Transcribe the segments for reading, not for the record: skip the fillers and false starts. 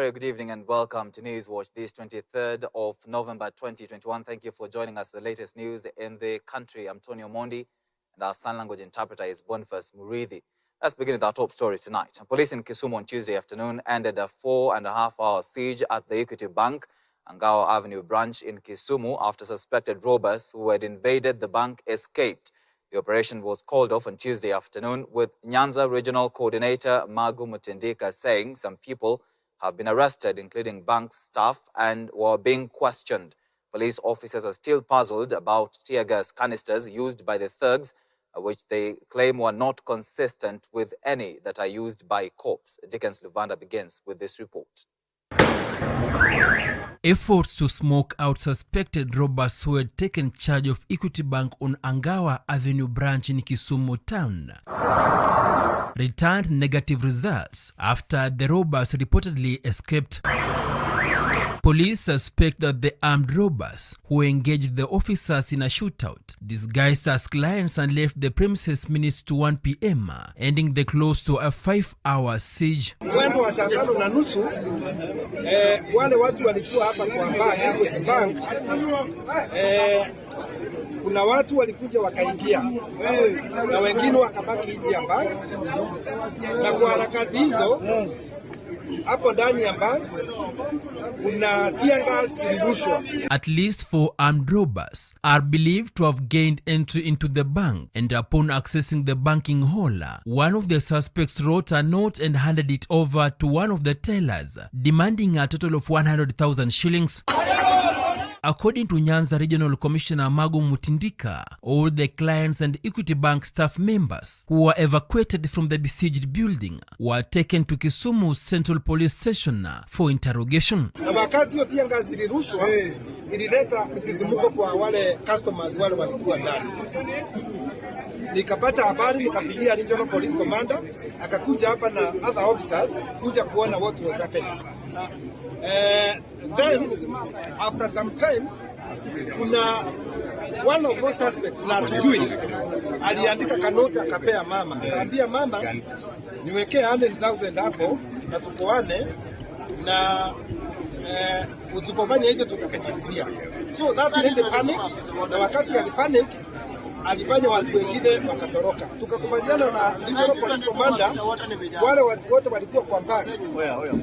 very good evening and welcome to News Watch this 23rd of November 2021. Thank you for joining us for the latest news in the country. I'm Tony Omondi and our sign language interpreter is Boniface Murithi. Let's begin with our top stories tonight. Police in Kisumu on Tuesday afternoon ended a 4.5-hour siege at the Equity Bank, Angawa Avenue branch in Kisumu after suspected robbers who had invaded the bank escaped. The operation was called off on Tuesday afternoon, with Nyanza Regional Coordinator Magu Mutindika saying some people have been arrested, including bank staff, and were being questioned. Police officers are still puzzled about tear gas canisters used by the thugs, which they claim were not consistent with any that are used by cops. Dickens Luvanda begins with this report. Efforts to smoke out suspected robbers who had taken charge of Equity Bank on Angawa Avenue branch in Kisumu town returned negative results after the robbers reportedly escaped. Police suspect that the armed robbers who engaged the officers in a shootout disguised as clients and left the premises minutes to 1 p.m., ending the close to a 5-hour siege. Mwendo wa saa 5:30 wale watu walikuwa hapa kwa bank, kuna watu walikuja wakaingia na wengine wakabaki nje ya bank, na kwa harakati hizo hapo ndani ya bank kuna tear gas ilirushwa. At least 4 armed robbers are believed to have gained entry into the bank, and upon accessing the banking hall, one of the suspects wrote a note and handed it over to one of the tellers, demanding a total of 100,000 shillings. According to Nyanza Regional Commissioner Magu Mutindika, all the clients and Equity Bank staff members who were evacuated from the besieged building were taken to Kisumu Central Police Station for interrogation. Na wakati hiyo tear gas ilirushwa, ilileta msisimuko kwa wale customers wale walikuwa ndani. Nikapata habari, nikapigia Regional Police Commander, akakuja hapa na other officers kuja kuona what was happening. Then after some times kuna one of those suspects na tujui aliandika kanota akapea mama, akaambia mama niwekee 100,000 hapo na tukoane na usipofanya hivyo tutakachilizia. So that made the panic, na wakati alipanic alifanya watu wengine wakatoroka. Tukakubaliana na Regional Police Commander, wale watu wote walikuwa kwa mbali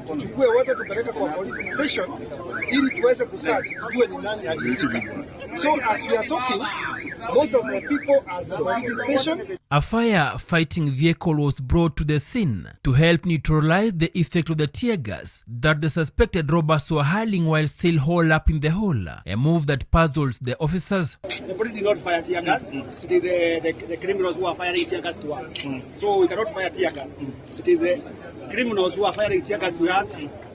tuchukue wote tupeleka kwa police station ili tuweze kusearch tujue ni nani alihusika. So as we are talking, most of the people are at the police station. A fire-fighting vehicle was brought to the scene to help neutralize the effect of the tear gas that the suspected robbers were hurling while still holed up in the hole, a move that puzzles the officers. The police did not fire tear gas. It is the criminals who are firing tear gas to us. So we cannot fire tear gas. It is the criminals who are firing tear gas to us,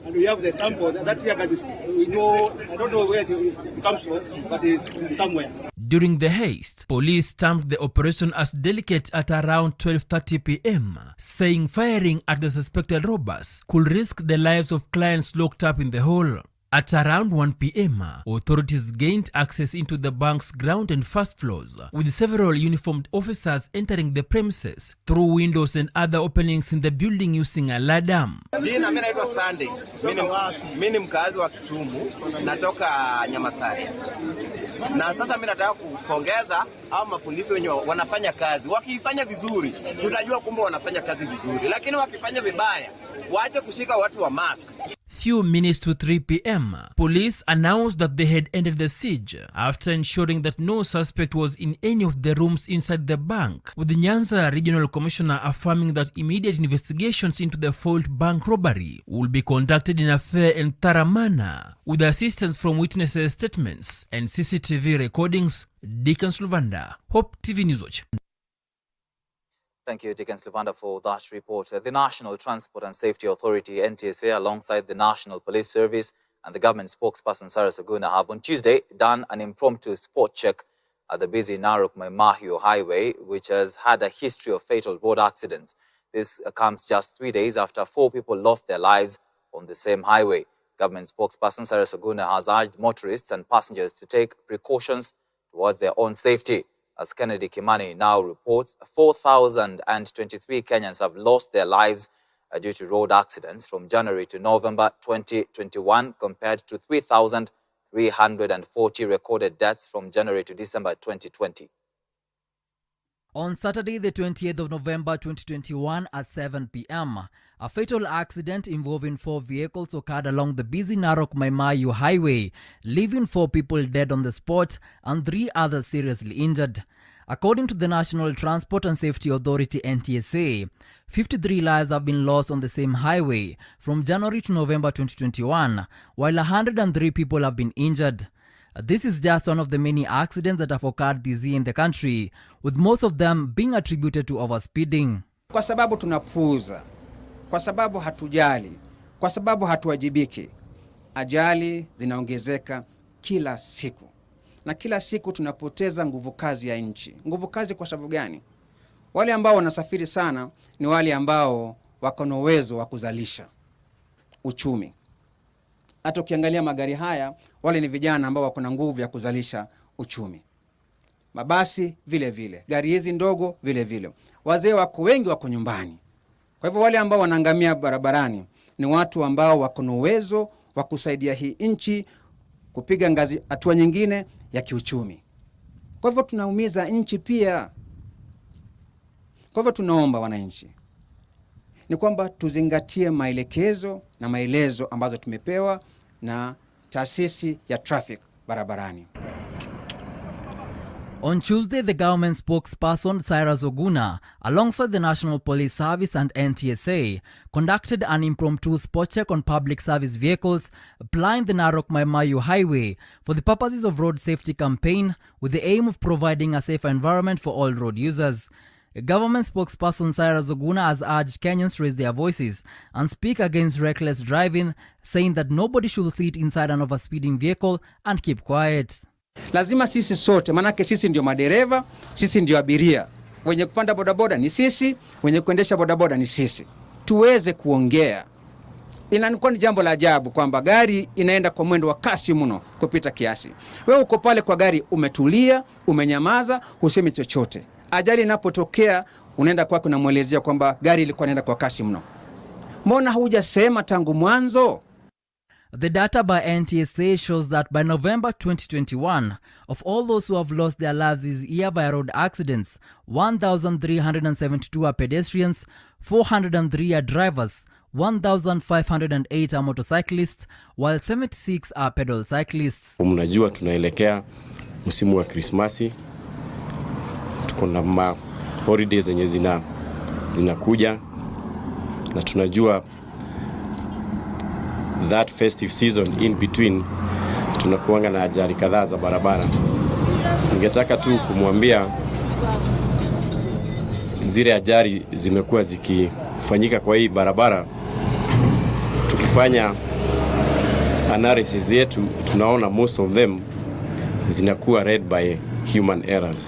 and we have the sample. That tear gas is, we know, I don't know where it comes from, but it's somewhere. During the haste, police termed the operation as delicate at around 12:30 p.m., saying firing at the suspected robbers could risk the lives of clients locked up in the hole. At around 1 p.m., authorities gained access into the bank's ground and first floors, with several uniformed officers entering the premises through windows and other openings in the building using a ladder. Jina mimi naitwa Sunday. Mimi ni mkazi wa Kisumu, natoka Nyamasari. Na sasa mimi nataka kupongeza au mapolisi wenye wanafanya kazi. Wakifanya vizuri, tutajua kumbe wanafanya kazi vizuri. Lakini wakifanya vibaya, waache kushika watu wa mask. Few minutes to 3 p.m., police announced that they had ended the siege after ensuring that no suspect was in any of the rooms inside the bank, with the Nyanza Regional Commissioner affirming that immediate investigations into the failed bank robbery will be conducted in a fair and thorough manner, with assistance from witnesses' statements and CCTV recordings. Dickens Luvanda, Hope TV News Watch. Thank you, Dickens Luvanda, for that report. The National Transport and Safety Authority, NTSA, alongside the National Police Service and the government spokesperson, Sarah Saguna, have on Tuesday done an impromptu spot check at the busy Narok-Maimahio highway, which has had a history of fatal road accidents. This comes just 3 days after 4 people lost their lives on the same highway. Government spokesperson Sarah Saguna has urged motorists and passengers to take precautions towards their own safety. As Kennedy Kimani now reports, 4,023 Kenyans have lost their lives due to road accidents from January to November 2021 compared to 3,340 recorded deaths from January to December 2020. On Saturday, the 28th of November 2021 at 7 p.m., a fatal accident involving 4 vehicles occurred along the busy Narok-Maimayu highway, leaving 4 people dead on the spot and 3 others seriously injured. According to the National Transport and Safety Authority (NTSA), 53 lives have been lost on the same highway from January to November 2021, while 103 people have been injured. This is just one of the many accidents that have occurred this year in the country, with most of them being attributed to overspeeding. Kwa sababu tunapuuza, kwa sababu hatujali, kwa sababu hatuwajibiki, ajali zinaongezeka kila siku. Na kila siku tunapoteza nguvu kazi ya nchi. Nguvu kazi kwa sababu gani? Wale ambao wanasafiri sana ni wale ambao wako na uwezo wa kuzalisha uchumi. Hata ukiangalia magari haya, wale ni vijana ambao wako na nguvu ya kuzalisha uchumi. Mabasi vile vile, gari hizi ndogo vile vile. Wazee wako wengi wako nyumbani. Kwa hivyo wale ambao wanaangamia barabarani ni watu ambao wako na uwezo wa kusaidia hii nchi kupiga ngazi hatua nyingine ya kiuchumi. Kwa hivyo tunaumiza nchi pia. Kwa hivyo tunaomba wananchi ni kwamba tuzingatie maelekezo na maelezo ambazo tumepewa na taasisi ya traffic barabarani. On Tuesday, the government spokesperson Cyrus Oguna, alongside the National Police Service and NTSA, conducted an impromptu spot check on public service vehicles plying the Narok-Maimayu highway for the purposes of road safety campaign with the aim of providing a safer environment for all road users. Government spokesperson Cyrus Oguna has urged Kenyans to raise their voices and speak against reckless driving, saying that nobody should sit inside an overspeeding vehicle and keep quiet. Lazima sisi sote, manake sisi ndio madereva, sisi ndio abiria. Wenye kupanda bodaboda ni sisi, wenye kuendesha bodaboda ni sisi. Tuweze kuongea. Inakuwa ni jambo la ajabu kwamba gari inaenda kwa mwendo wa kasi mno kupita kiasi. Wewe uko pale kwa gari umetulia, umenyamaza, husemi chochote. Ajali inapotokea unaenda kwako na muelezea kwamba gari ilikuwa inaenda kwa kasi mno. Mbona hujasema tangu mwanzo? The data by NTSA shows that by November 2021, of all those who have lost their lives this year by road accidents, 1,372 are pedestrians, 403 are drivers, 1,508 are motorcyclists, while 76 are pedal cyclists. Mnajua tunaelekea msimu wa Krismasi. Tuko na holidays zenye zinakuja na tunajua that festive season in between tunakuanga na ajali kadhaa za barabara. Ningetaka tu kumwambia zile ajali zimekuwa zikifanyika kwa hii barabara, tukifanya analysis yetu tunaona most of them zinakuwa led by human errors.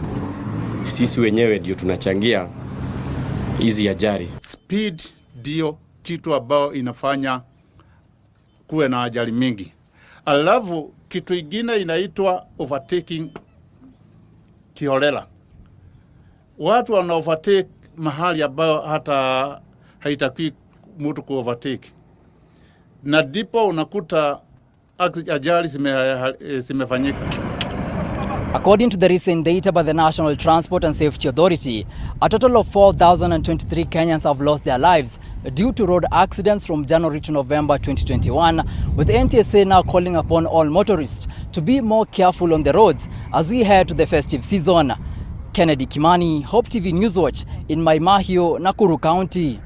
Sisi wenyewe ndio tunachangia hizi ajali. Speed ndio kitu ambao inafanya kuwe na ajali mingi. Alafu kitu ingine inaitwa overtaking kiholela. Watu wana overtake mahali ambao hata haitakiwi mtu ku overtake. Na ndipo unakuta ajali zimefanyika. According to the recent data by the National Transport and Safety Authority, a total of 4,023 Kenyans have lost their lives due to road accidents from January to November 2021, with NTSA now calling upon all motorists to be more careful on the roads as we head to the festive season. Kennedy Kimani, Hope TV Newswatch in Maimahio, Nakuru County.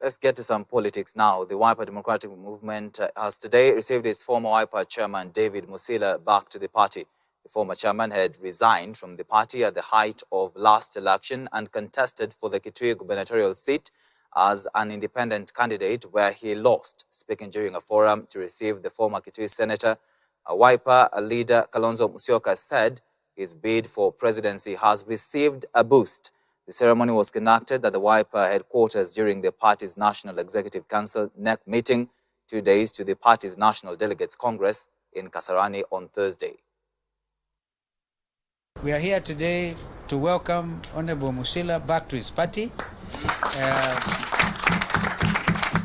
Let's get to some politics now. The Wiper Democratic Movement has today received its former Wiper chairman, David Musila, back to the party. The former chairman had resigned from the party at the height of last election and contested for the Kitui gubernatorial seat as an independent candidate, where he lost. Speaking during a forum to receive the former Kitui senator, a Wiper leader, Kalonzo Musyoka, said his bid for presidency has received a boost. The ceremony was conducted at the Wiper headquarters during the party's National Executive Council NEC meeting, 2 days to the party's National Delegates Congress in Kasarani on Thursday. We are here today to welcome Honorable Musila back to his party.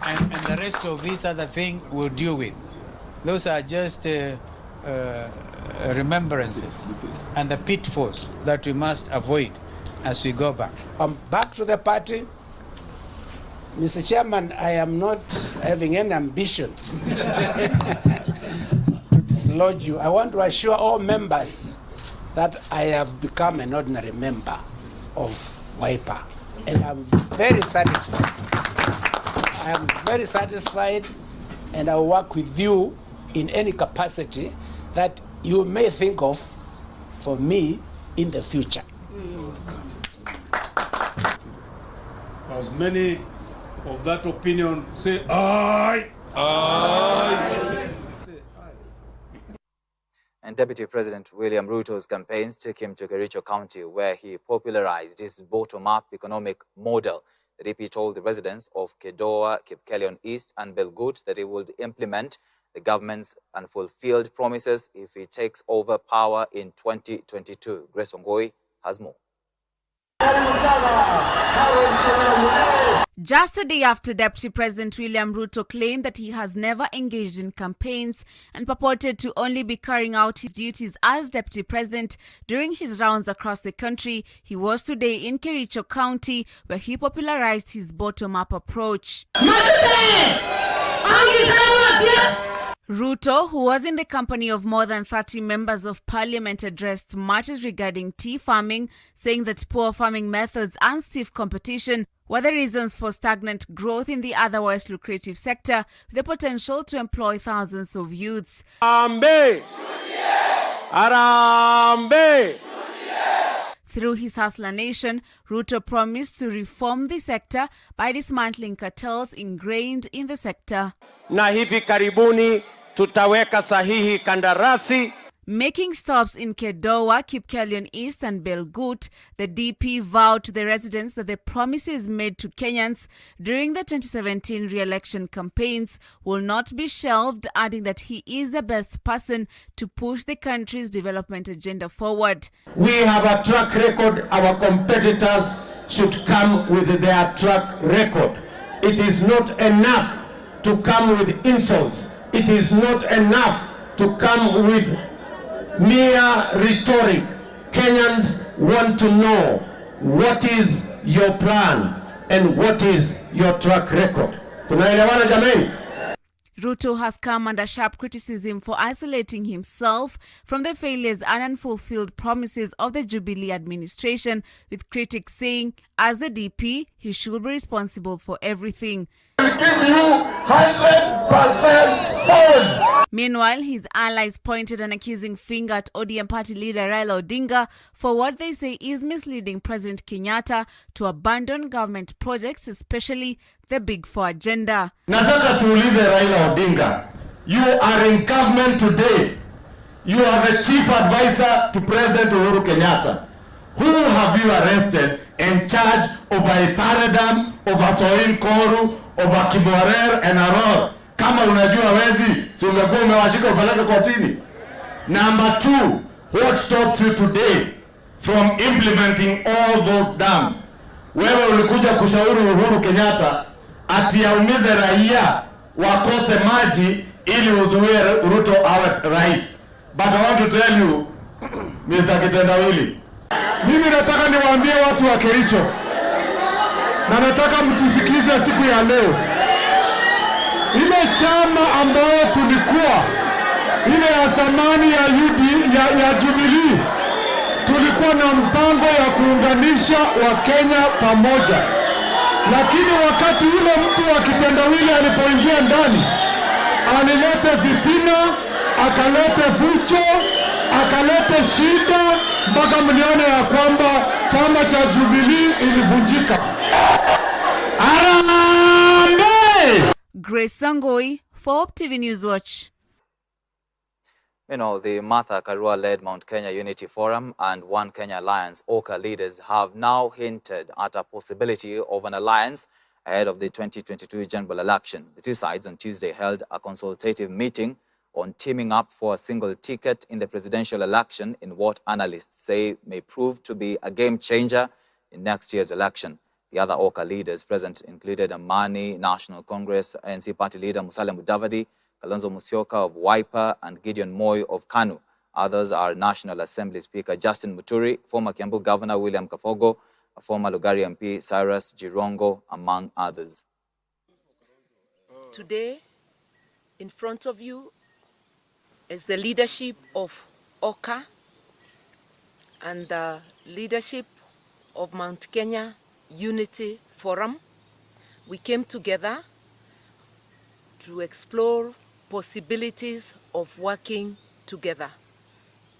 And the rest of these other things we'll deal with. Those are just remembrances and the pitfalls that we must avoid as we go back. I'm back to the party. Mr. Chairman, I am not having any ambition to dislodge you. I want to assure all members that I have become an ordinary member of Wiper, and I'm very satisfied. I am very satisfied, and I'll work with you in any capacity that you may think of for me in the future. As many of that opinion say aye. Aye. And Deputy President William Ruto's campaigns took him to Kericho County, where he popularized his bottom-up economic model. The DP told the residents of Kedoa, Kipkelion East and Belgut that he would implement the government's unfulfilled promises if he takes over power in 2022. Grace Ongoi has more. Just a day after Deputy President William Ruto claimed that he has never engaged in campaigns and purported to only be carrying out his duties as Deputy President during his rounds across the country, he was today in Kericho County, where he popularized his bottom-up approach. Ruto, who was in the company of more than 30 members of parliament, addressed matters regarding tea farming, saying that poor farming methods and stiff competition were the reasons for stagnant growth in the otherwise lucrative sector, with the potential to employ thousands of youths. Arambe! Arambe! Through his Hustler Nation, Ruto promised to reform the sector by dismantling cartels ingrained in the sector. Na hivi karibuni tutaweka sahihi kandarasi. Making stops in Kedoa, Kipkelion East and Belgut, the DP vowed to the residents that the promises made to Kenyans during the 2017 re-election campaigns will not be shelved, adding that he is the best person to push the country's development agenda forward. We have a track record. Our competitors should come with their track record. It is not enough to come with insults. It is not enough to come with mere rhetoric. Kenyans want to know what is your plan and what is your track record. Tunaelewana jamani? Ruto has come under sharp criticism for isolating himself from the failures and unfulfilled promises of the Jubilee administration, with critics saying, as the DP, he should be responsible for everything. We give you 100% force. Meanwhile, his allies pointed an accusing finger at ODM party leader Raila Odinga for what they say is misleading President Kenyatta to abandon government projects, especially the Big Four agenda. Nataka tuulize Raila Odinga, you are in government today. You are the chief advisor to President Uhuru Kenyatta. Who have you arrested and charged over a paradigm, over Soin Koru, over Kiborer and Aror? Kama unajua wezi, si ungekuwa umewashika upeleke kotini. Number 2, what stops you today from implementing all those dams? Wewe ulikuja kushauri Uhuru Kenyatta ati aumize raia wakose maji ili uzuie Ruto awe rais. But I want to tell you, Mr. Kitendawili, mimi nataka niwaambie watu wa Kericho, na nataka mtusikize siku ya leo. Ile chama ambayo tulikuwa, ile ya zamani ya Jubilee, tulikuwa na mpango ya kuunganisha Wakenya pamoja. Lakini wakati ule mtu wa kitendawili alipoingia ndani, alilete vitina, akalete fujo, akalete shida, mpaka mlione ya kwamba chama cha Jubilee ilivunjika. Arambe! Grace Sangoi for TV News Watch. The Martha Karua-led Mount Kenya Unity Forum and One Kenya Alliance, OKA leaders, have now hinted at a possibility of an alliance ahead of the 2022 general election. The two sides on Tuesday held a consultative meeting on teaming up for a single ticket in the presidential election in what analysts say may prove to be a game changer in next year's election. The other OCA leaders present included Amani National Congress, ANC party leader Musalia Mudavadi, Kalonzo Musyoka of Wiper, and Gideon Moi of KANU. Others are National Assembly Speaker Justin Muturi, former Kiambu Governor William Kafogo, former Lugari MP Cyrus Jirongo, among others. Today, in front of you, is the leadership of OCA and the leadership of Mount Kenya Unity Forum. We came together to explore possibilities of working together.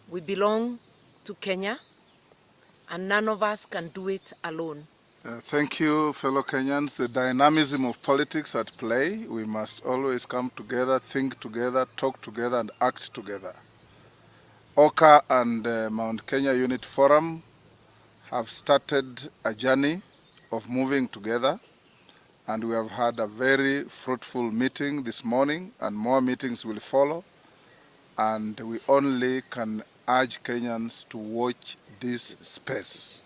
We belong to Kenya, and none of us can do it alone. Thank you, fellow Kenyans. The dynamism of politics at play. We must always come together, think together, talk together, and act together. OCA and Mount Kenya Unit Forum have started a journey of moving together, and we have had a very fruitful meeting this morning, and more meetings will follow. And we only can urge Kenyans to watch this space.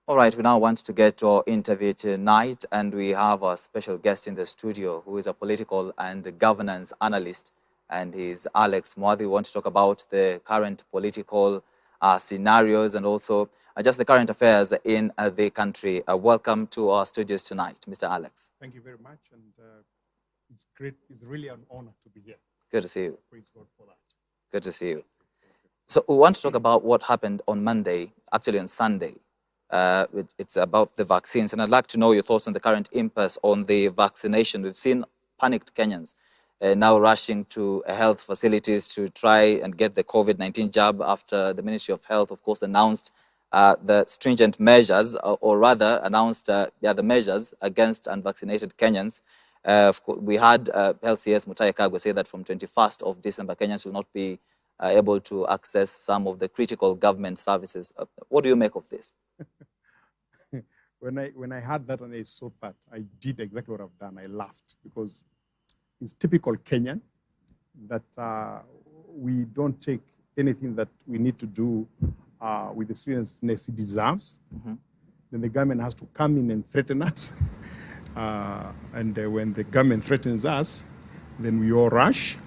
All right, we now want to get to our interview tonight, and we have our special guest in the studio who is a political and governance analyst, and he's Alex Mwadhi. We want to talk about the current political scenarios and also just the current affairs in the country. Welcome to our studios tonight, Mr. Alex. Thank you very much, and it's great. It's really an honor to be here. Good to see you. Praise God for that. Good to see you. So we want to talk about what happened on Monday, actually on Sunday. It's about the vaccines, and I'd like to know your thoughts on the current impasse on the vaccination. We've seen panicked Kenyans now rushing to health facilities to try and get the COVID-19 jab after the Ministry of Health, of course, announced the stringent measures, or rather announced the measures against unvaccinated Kenyans. Of course, we had Health CS Mutahi Kagwe say that from 21st of December, Kenyans will not be able to access some of the critical government services. What do you make of this? When I heard that and I saw that, I did exactly what I've done. I laughed because it's typical Kenyan that we don't take anything that we need to do with the seriousness it deserves. Mm-hmm. Then the government has to come in and threaten us. And when the government threatens us, then we all rush.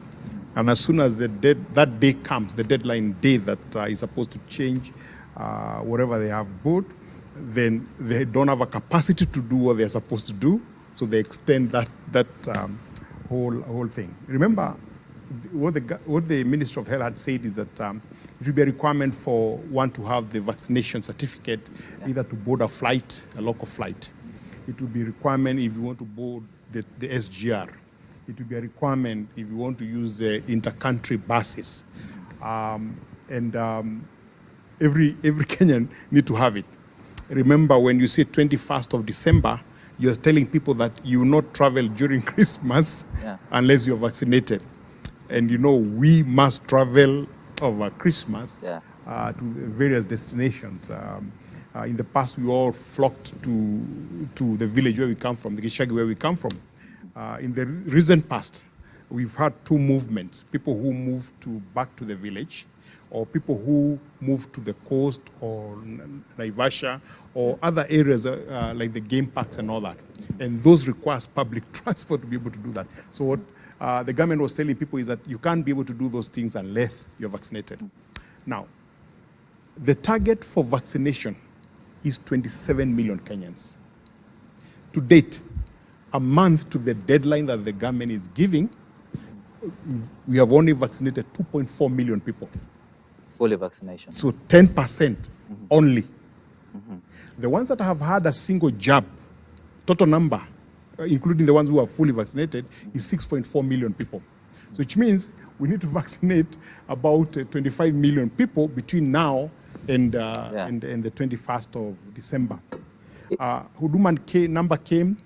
And as soon as that day comes, the deadline day that is supposed to change whatever they have bought, then they don't have a capacity to do what they're supposed to do, so they extend that whole thing. Remember, what the Minister of Health had said is that it will be a requirement for one to have the vaccination certificate, either to board a flight, a local flight. It will be a requirement if you want to board the SGR. It will be a requirement if you want to use inter-country buses. Every Kenyan need to have it. Remember, when you say 21st of December, you're telling people that you will not travel during Christmas unless you're vaccinated. And you know, we must travel over Christmas to various destinations. In the past, we all flocked to the village where we come from, the Gishagi where we come from. In the recent past, we've had two movements: people who moved back to the village, or people who moved to the coast or Naivasha or other areas like the game parks and all that. And those requires public transport to be able to do that. So what the government was telling people is that you can't be able to do those things unless you're vaccinated. Now, the target for vaccination is 27 million Kenyans. To date, a month to the deadline that the government is giving, we have only vaccinated 2.4 million people. Fully vaccination. So 10% only. Mm-hmm. The ones that have had a single jab, total number, including the ones who are fully vaccinated, is 6.4 million people. So which means we need to vaccinate about 25 million people between now and the 21st of December. Huduma number came.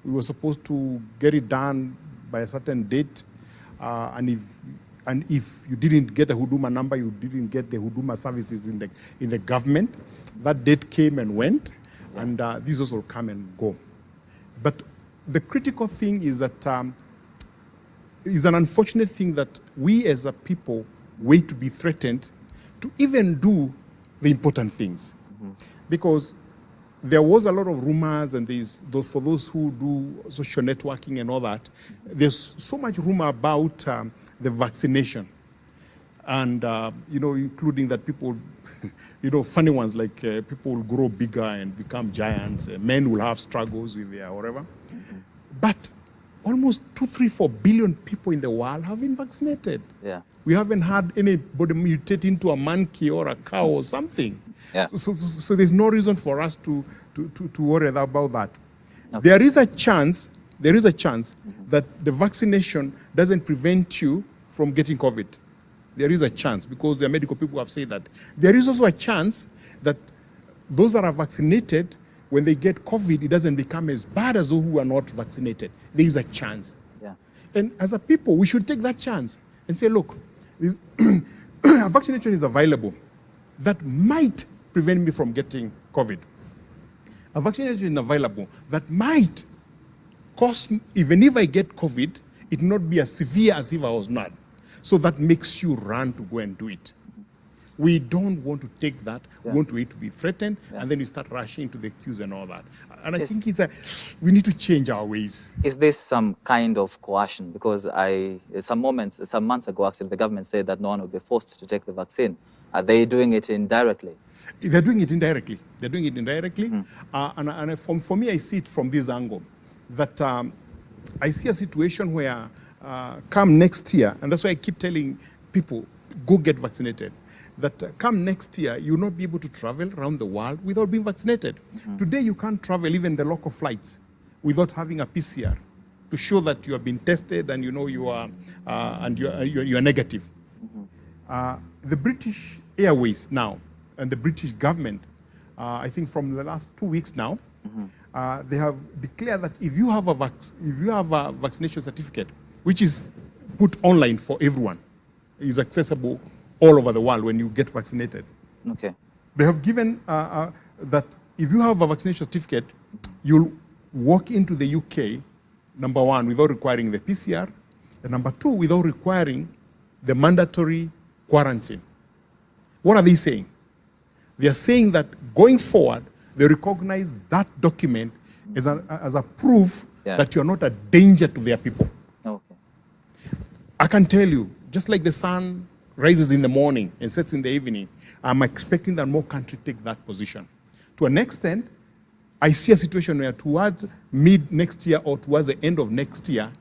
We were supposed to get it done by a certain date, and if you didn't get a Huduma number, you didn't get the Huduma services in the government. That date came and went, and these also will come and go. But the critical thing is that it's an unfortunate thing that we as a people wait to be threatened to to even do the important things. Because there was a lot of rumors, and for those who do social networking and all that, there's so much rumor about the vaccination. And, including that people, funny ones like people will grow bigger and become giants, men will have struggles with their whatever. But almost 2, 3, 4 billion people in the world have been vaccinated. Yeah. We haven't had anybody mutate into a monkey or a cow or something. Yeah. So there's no reason for us to worry about that. Okay. There is a chance that the vaccination doesn't prevent you from getting COVID. There is a chance, because the medical people have said that. There is also a chance that those that are vaccinated, when they get COVID, it doesn't become as bad as those who are not vaccinated. There is a chance. Yeah. And as a people, we should take that chance and say, look, a vaccination is available that might prevent me from getting COVID. A vaccination is available that might cause, even if I get COVID, it not be as severe as if I was not. So that makes you run to go and do it. We don't want to take that. We want to be threatened, and then we start rushing into the queues and all that. And I think we need to change our ways. Is this some kind of coercion? Because some months ago, actually, the government said that no one will be forced to take the vaccine. Are they doing it indirectly? They're doing it indirectly. They're doing it indirectly. And for me, I see it from this angle, that I see a situation where come next year, and that's why I keep telling people, go get vaccinated, that come next year, you'll not be able to travel around the world without being vaccinated. Today, you can't travel even the local flights without having a PCR to show that you have been tested and you are negative. The British Airways now, and the British government, I think from the last 2 weeks now, they have declared that if you have a vaccination certificate, which is put online for everyone, is accessible all over the world when you get vaccinated. Okay. They have given that if you have a vaccination certificate, you'll walk into the UK, number one, without requiring the PCR, and number two, without requiring the mandatory quarantine. What are they saying? They are saying that going forward, they recognize that document as a proof that you're not a danger to their people. Okay. I can tell you, just like the sun rises in the morning and sets in the evening, I'm expecting that more countries take that position. To an extent, I see a situation where towards mid next year or towards the end of next year,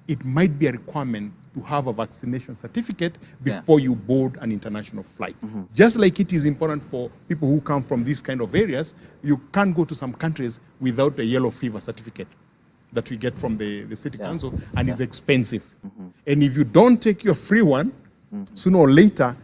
it might be a requirement to have a vaccination certificate before you board an international flight. Just like it is important for people who come from these kind of areas, you can't go to some countries without a yellow fever certificate that we get from the city council, and it's expensive. And if you don't take your free one, sooner or later,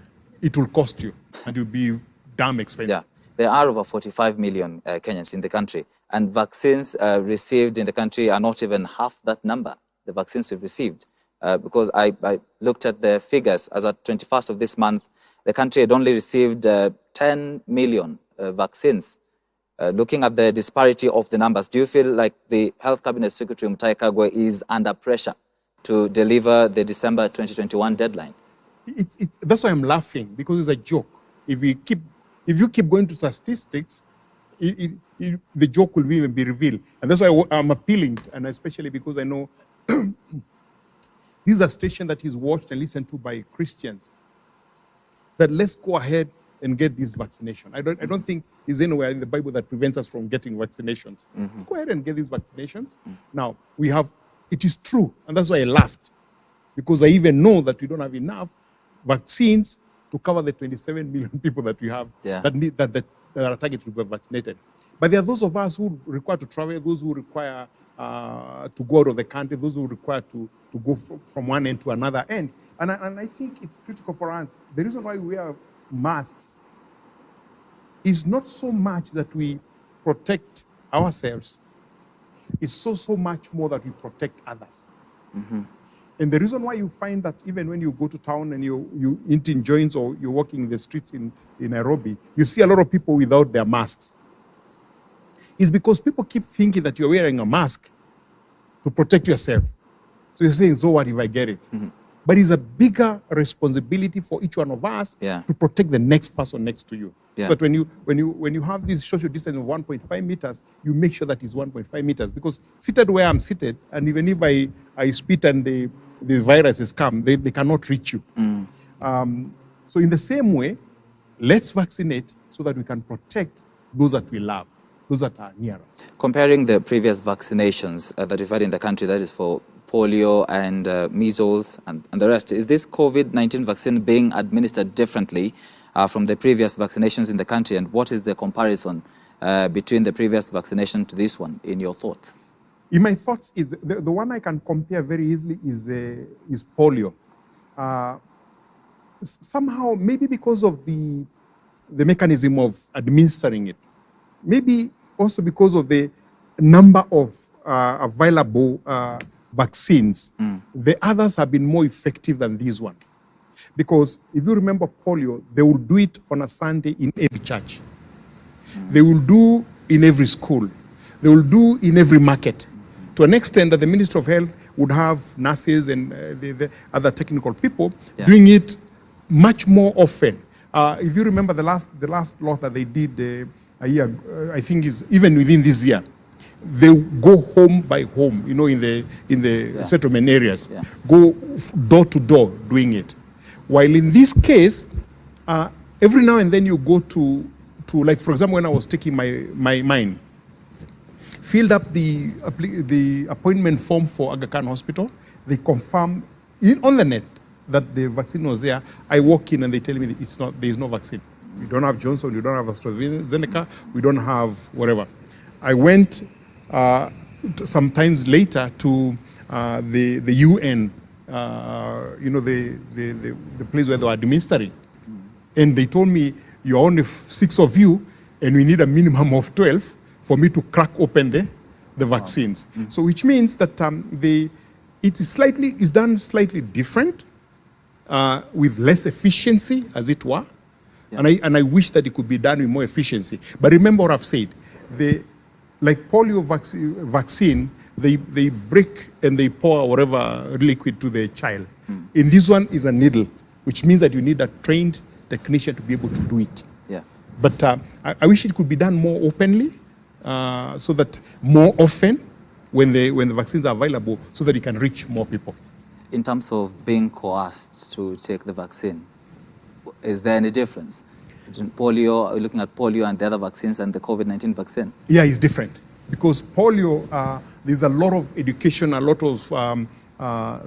it will cost you, and it will be damn expensive. Yeah. There are over 45 million Kenyans in the country, and vaccines received in the country are not even half that number, the vaccines we've received. Because I looked at the figures as at 21st of this month, the country had only received 10 million vaccines. Looking at the disparity of the numbers, do you feel like the Health Cabinet Secretary Mutahi Kagwe is under pressure to deliver the December 2021 deadline? That's why I'm laughing, because it's a joke. If you keep going to statistics, the joke will even be revealed. And that's why I'm appealing, and especially because I know this is a station that is watched and listened to by Christians, that let's go ahead and get this vaccination. I don't think there's anywhere in the Bible that prevents us from getting vaccinations. Let's go ahead and get these vaccinations. Now, it is true, and that's why I laughed, because I even know that we don't have enough vaccines to cover the 27 million people that we have that are targeted to be vaccinated. But there are those of us who require to travel, those who require to go out of the country, those who require to go from one end to another end. And I think it's critical for us. The reason why we wear masks is not so much that we protect ourselves. It's so much more that we protect others. And the reason why you find that even when you go to town and you eat in joints or you're walking in the streets in Nairobi, you see a lot of people without their masks. It's because people keep thinking that you're wearing a mask to protect yourself. So you're saying, so what if I get it? but it's a bigger responsibility for each one of us to protect the next person next to you. Yeah. But when you have this social distance of 1.5 meters, you make sure that it's 1.5 meters, because seated where I'm seated, and even if I spit and the viruses come, they cannot reach you. So in the same way, let's vaccinate so that we can protect those that we love, those that are near us. Comparing the previous vaccinations that we've had in the country, that is for polio and measles and the rest, is this COVID-19 vaccine being administered differently from the previous vaccinations in the country? And what is the comparison between the previous vaccination to this one, in your thoughts? In my thoughts, the one I can compare very easily is polio. Somehow, maybe because of the mechanism of administering it, maybe also because of the number of available vaccines, the others have been more effective than this one. Because if you remember polio, they will do it on a Sunday in every church. They will do in every school. They will do in every market. To an extent that the Ministry of Health would have nurses and the other technical people doing it much more often. If you remember the last lot that they did a year, I think is even within this year, they go home by home, you know, in the settlement areas, go door to door doing it. While in this case, every now and then you go to like, for example, when I was taking mine, filled up the appointment form for Aga Khan Hospital. They confirm on the net that the vaccine was there. I walk in and they tell me there is no vaccine. We don't have Johnson, we don't have AstraZeneca, we don't have whatever. I went sometimes later to the UN, you know, the place where they were administering. And they told me, you're only 6 of you, and we need a minimum of 12 for me to crack open the vaccines. So which means that it is done slightly different, with less efficiency, as it were. And I wish that it could be done with more efficiency. But remember what I've said. Like polio vaccine, they break and they pour whatever liquid to the child. In this one is a needle, which means that you need a trained technician to be able to do it. But I wish it could be done more openly, so that more often when the vaccines are available, so that it can reach more people. In terms of being coerced to take the vaccine, is there any difference between polio, looking at polio and the other vaccines, and the COVID-19 vaccine? Yeah, it's different. Because polio, there's a lot of education, a lot of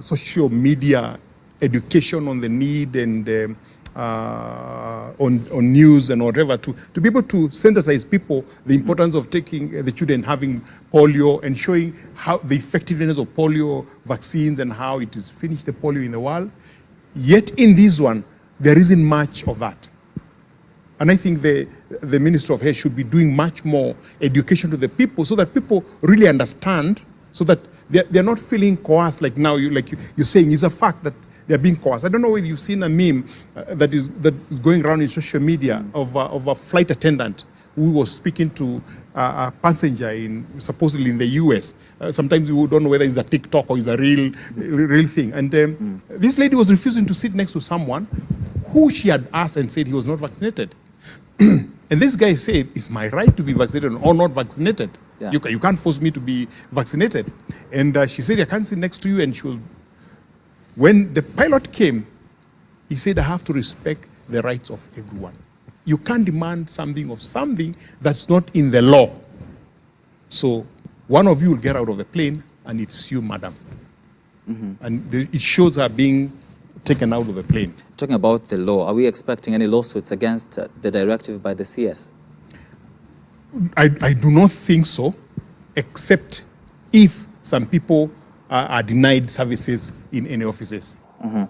social media education on the need and on news and whatever, to be able to sensitize people the importance of taking the children having polio and showing how the effectiveness of polio vaccines and how it has finished the polio in the world. Yet in this one, there isn't much of that. And I think the Minister of Health should be doing much more education to the people so that people really understand, so that they're not feeling coerced like now, you're saying. It's a fact that they're being coerced. I don't know whether you've seen a meme that is going around in social media of a flight attendant who was speaking to a passenger supposedly in the US. Sometimes you don't know whether it's a TikTok or it's a real thing. And this lady was refusing to sit next to someone who she had asked and said he was not vaccinated. And this guy said, it's my right to be vaccinated or not vaccinated. You can't force me to be vaccinated. And she said, I can't sit next to you. And she was, when the pilot came, he said, I have to respect the rights of everyone. You can't demand something of something that's not in the law. So one of you will get out of the plane and it's you, madam. And it shows her being taken out of the plane. Talking about the law, are we expecting any lawsuits against the directive by the CS? I do not think so, except if some people are denied services in any offices.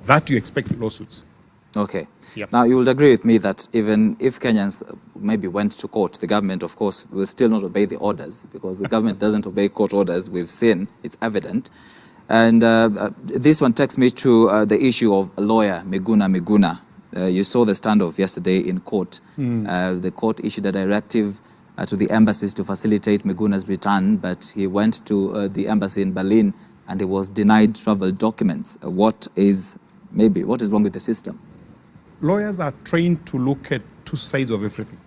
That you expect lawsuits. Okay. Now, you will agree with me that even if Kenyans maybe went to court, the government, of course, will still not obey the orders, because the government doesn't obey court orders. We've seen, it's evident. And this one takes me to the issue of lawyer Miguna. You saw the standoff yesterday in court. The court issued a directive to the embassies to facilitate Miguna's return, but he went to the embassy in Berlin and he was denied travel documents. What is maybe. What is wrong with the system? Lawyers are trained to look at two sides of everything.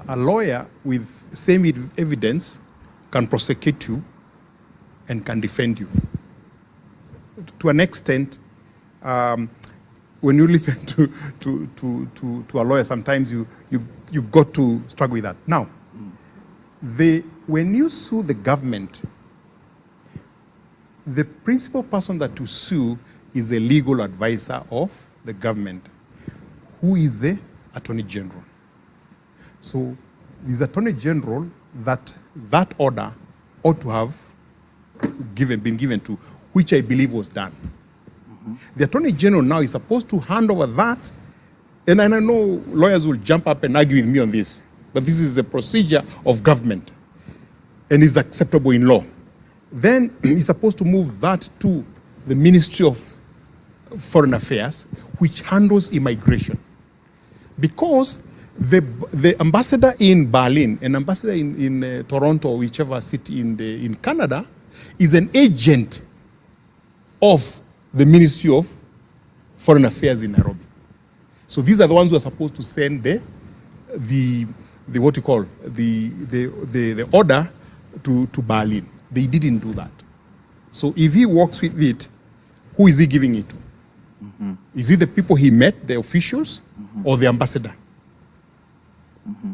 A lawyer with same evidence can prosecute you and can defend you. To an extent, when you listen to a lawyer, sometimes you got to struggle with that. Now, when you sue the government, the principal person that you sue is a legal advisor of the government, who is the Attorney General. So, this Attorney General that order ought to have been given to, which I believe was done. The Attorney General now is supposed to hand over that, and I know lawyers will jump up and argue with me on this, but this is a procedure of government and is acceptable in law. Then he's supposed to move that to the Ministry of Foreign Affairs, which handles immigration. Because the ambassador in Berlin and ambassador in Toronto, or whichever city in Canada, is an agent of the Ministry of Foreign Affairs in Nairobi. So these are the ones who are supposed to send the order to Berlin. They didn't do that. So if he works with it, who is he giving it to? Is it the people he met, the officials, or the ambassador?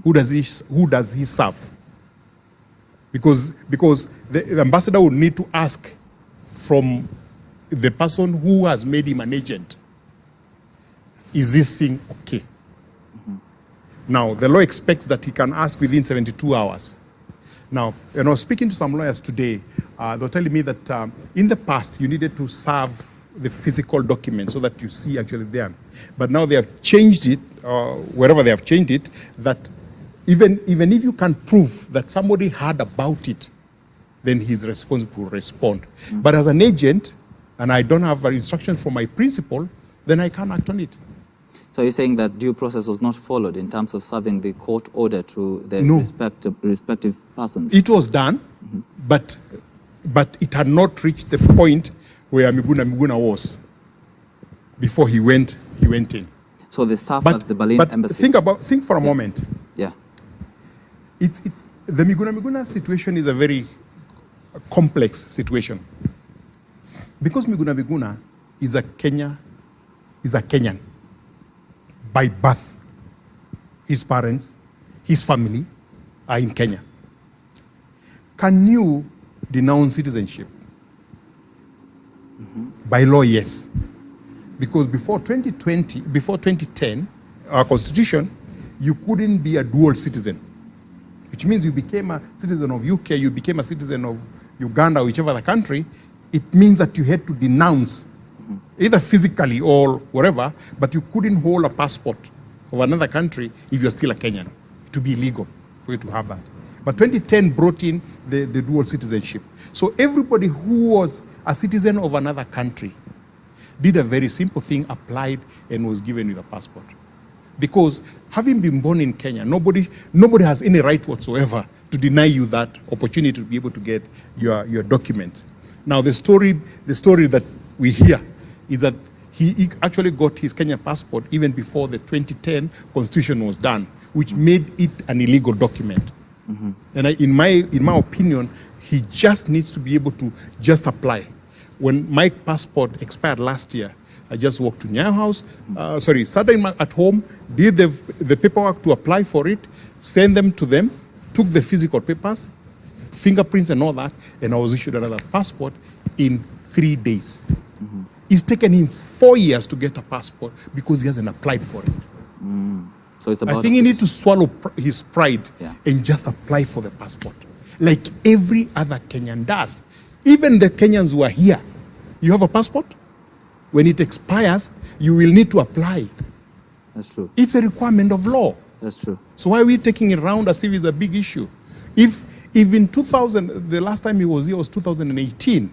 Who does he serve? Because the ambassador would need to ask from the person who has made him an agent, is this thing okay? Now, the law expects that he can ask within 72 hours. Now, speaking to some lawyers today, they're telling me that in the past, you needed to serve the physical document so that you see actually there. But now they have changed it, wherever they have changed it, that even if you can prove that somebody heard about it, then he's responsible to respond. But as an agent, and I don't have an instruction from my principal, then I can't act on it. So you're saying that due process was not followed in terms of serving the court order to the respective persons? It was done, but it had not reached the point where Miguna was before he went in. So the staff at the Berlin embassy. Think for a moment. Yeah. It's the Miguna situation is a very complex situation. Because Miguna is a Kenyan by birth. His parents, his family are in Kenya. Can you denounce citizenship? By law, yes. Because before 2010, our constitution, you couldn't be a dual citizen, which means you became a citizen of UK, you became a citizen of Uganda, or whichever other country. It means that you had to denounce, either physically or whatever, but you couldn't hold a passport of another country if you're still a Kenyan. To be illegal for you to have that. But 2010 brought in the dual citizenship. So everybody who was a citizen of another country did a very simple thing, applied and was given with a passport. Because having been born in Kenya, nobody has any right whatsoever to deny you that opportunity to be able to get your document. Now the story that we hear is that he actually got his Kenyan passport even before the 2010 constitution was done, which made it an illegal document. And in my opinion, he just needs to be able to just apply. When my passport expired last year, I just walked to Nyayo House, sat at home, did the paperwork to apply for it, sent them to them, took the physical papers, fingerprints and all that, and I was issued another passport in 3 days. It's taken him 4 years to get a passport because he hasn't applied for it. So it's about I think he needs to swallow his pride and just apply for the passport, like every other Kenyan does. Even the Kenyans who are here, you have a passport? When it expires, you will need to apply. That's true. It's a requirement of law. That's true. So why are we taking it around as if it's a big issue? If in 2000, the last time he was here was 2018.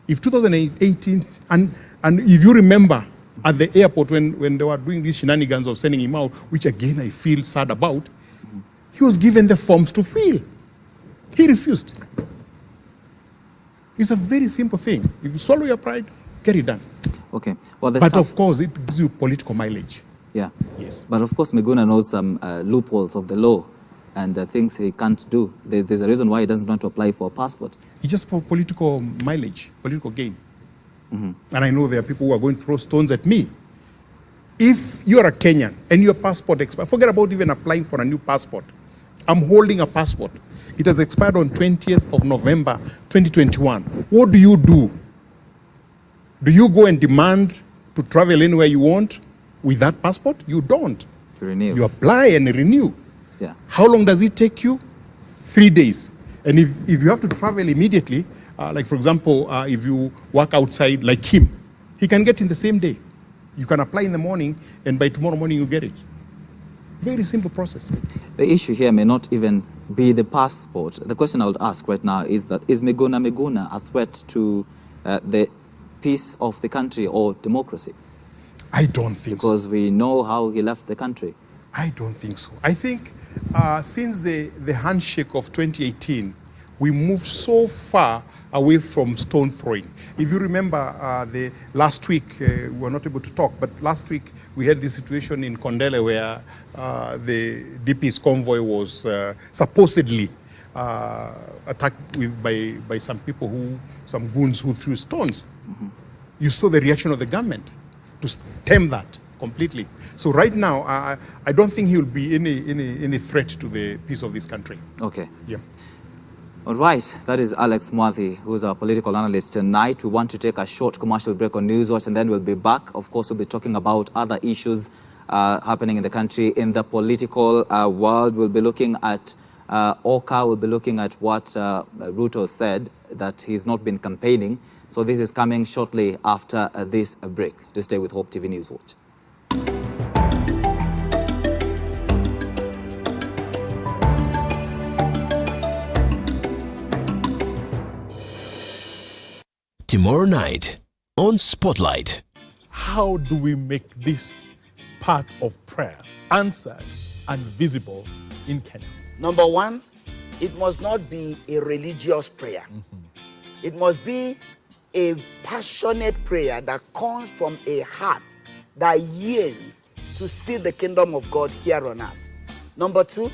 If 2018, and if you remember at the airport when they were doing these shenanigans of sending him out, which again I feel sad about, he was given the forms to fill. He refused. It's a very simple thing. If you swallow your pride, get it done. Okay. Well, but of course, it gives you political mileage. Yeah. Yes. But of course, Miguna knows some loopholes of the law and things he can't do. There's a reason why he doesn't want to apply for a passport. It's just for political mileage, political gain. Mm-hmm. And I know there are people who are going to throw stones at me. If you're a Kenyan and your passport expires, forget about even applying for a new passport. I'm holding a passport. It has expired on 20th of November, 2021. What do you do? Do you go and demand to travel anywhere you want with that passport? You don't. To renew. You apply and renew. Yeah. How long does it take you? 3 days. And if you have to travel immediately, like for example, if you work outside like him, he can get in the same day. You can apply in the morning and by tomorrow morning you get it. Very simple process. The issue here may not even be the passport. The question I would ask right now is that, is Miguna a threat to the peace of the country or democracy? I don't think because we know how he left the country. I don't think so. I think since the handshake of 2018, we moved so far away from stone throwing. If you remember the last week, we were not able to talk, but last week we had this situation in Kondele where the DP's convoy was supposedly attacked by some people some goons who threw stones. Mm-hmm. You saw the reaction of the government to stem that completely. So right now, I don't think he will be any threat to the peace of this country. Okay. Yeah. All right, that is Alex Mwathi, who is our political analyst tonight. We want to take a short commercial break on Newswatch, and then we'll be back. Of course, we'll be talking about other issues happening in the country, in the political world. We'll be looking at Oka. We'll be looking at what Ruto said, that he's not been campaigning. So this is coming shortly after this break. To stay with Hope TV Newswatch. Tomorrow night on Spotlight. How do we make this part of prayer answered and visible in Kenya? Number one, it must not be a religious prayer. It must be a passionate prayer that comes from a heart that yearns to see the kingdom of God here on earth. Number two,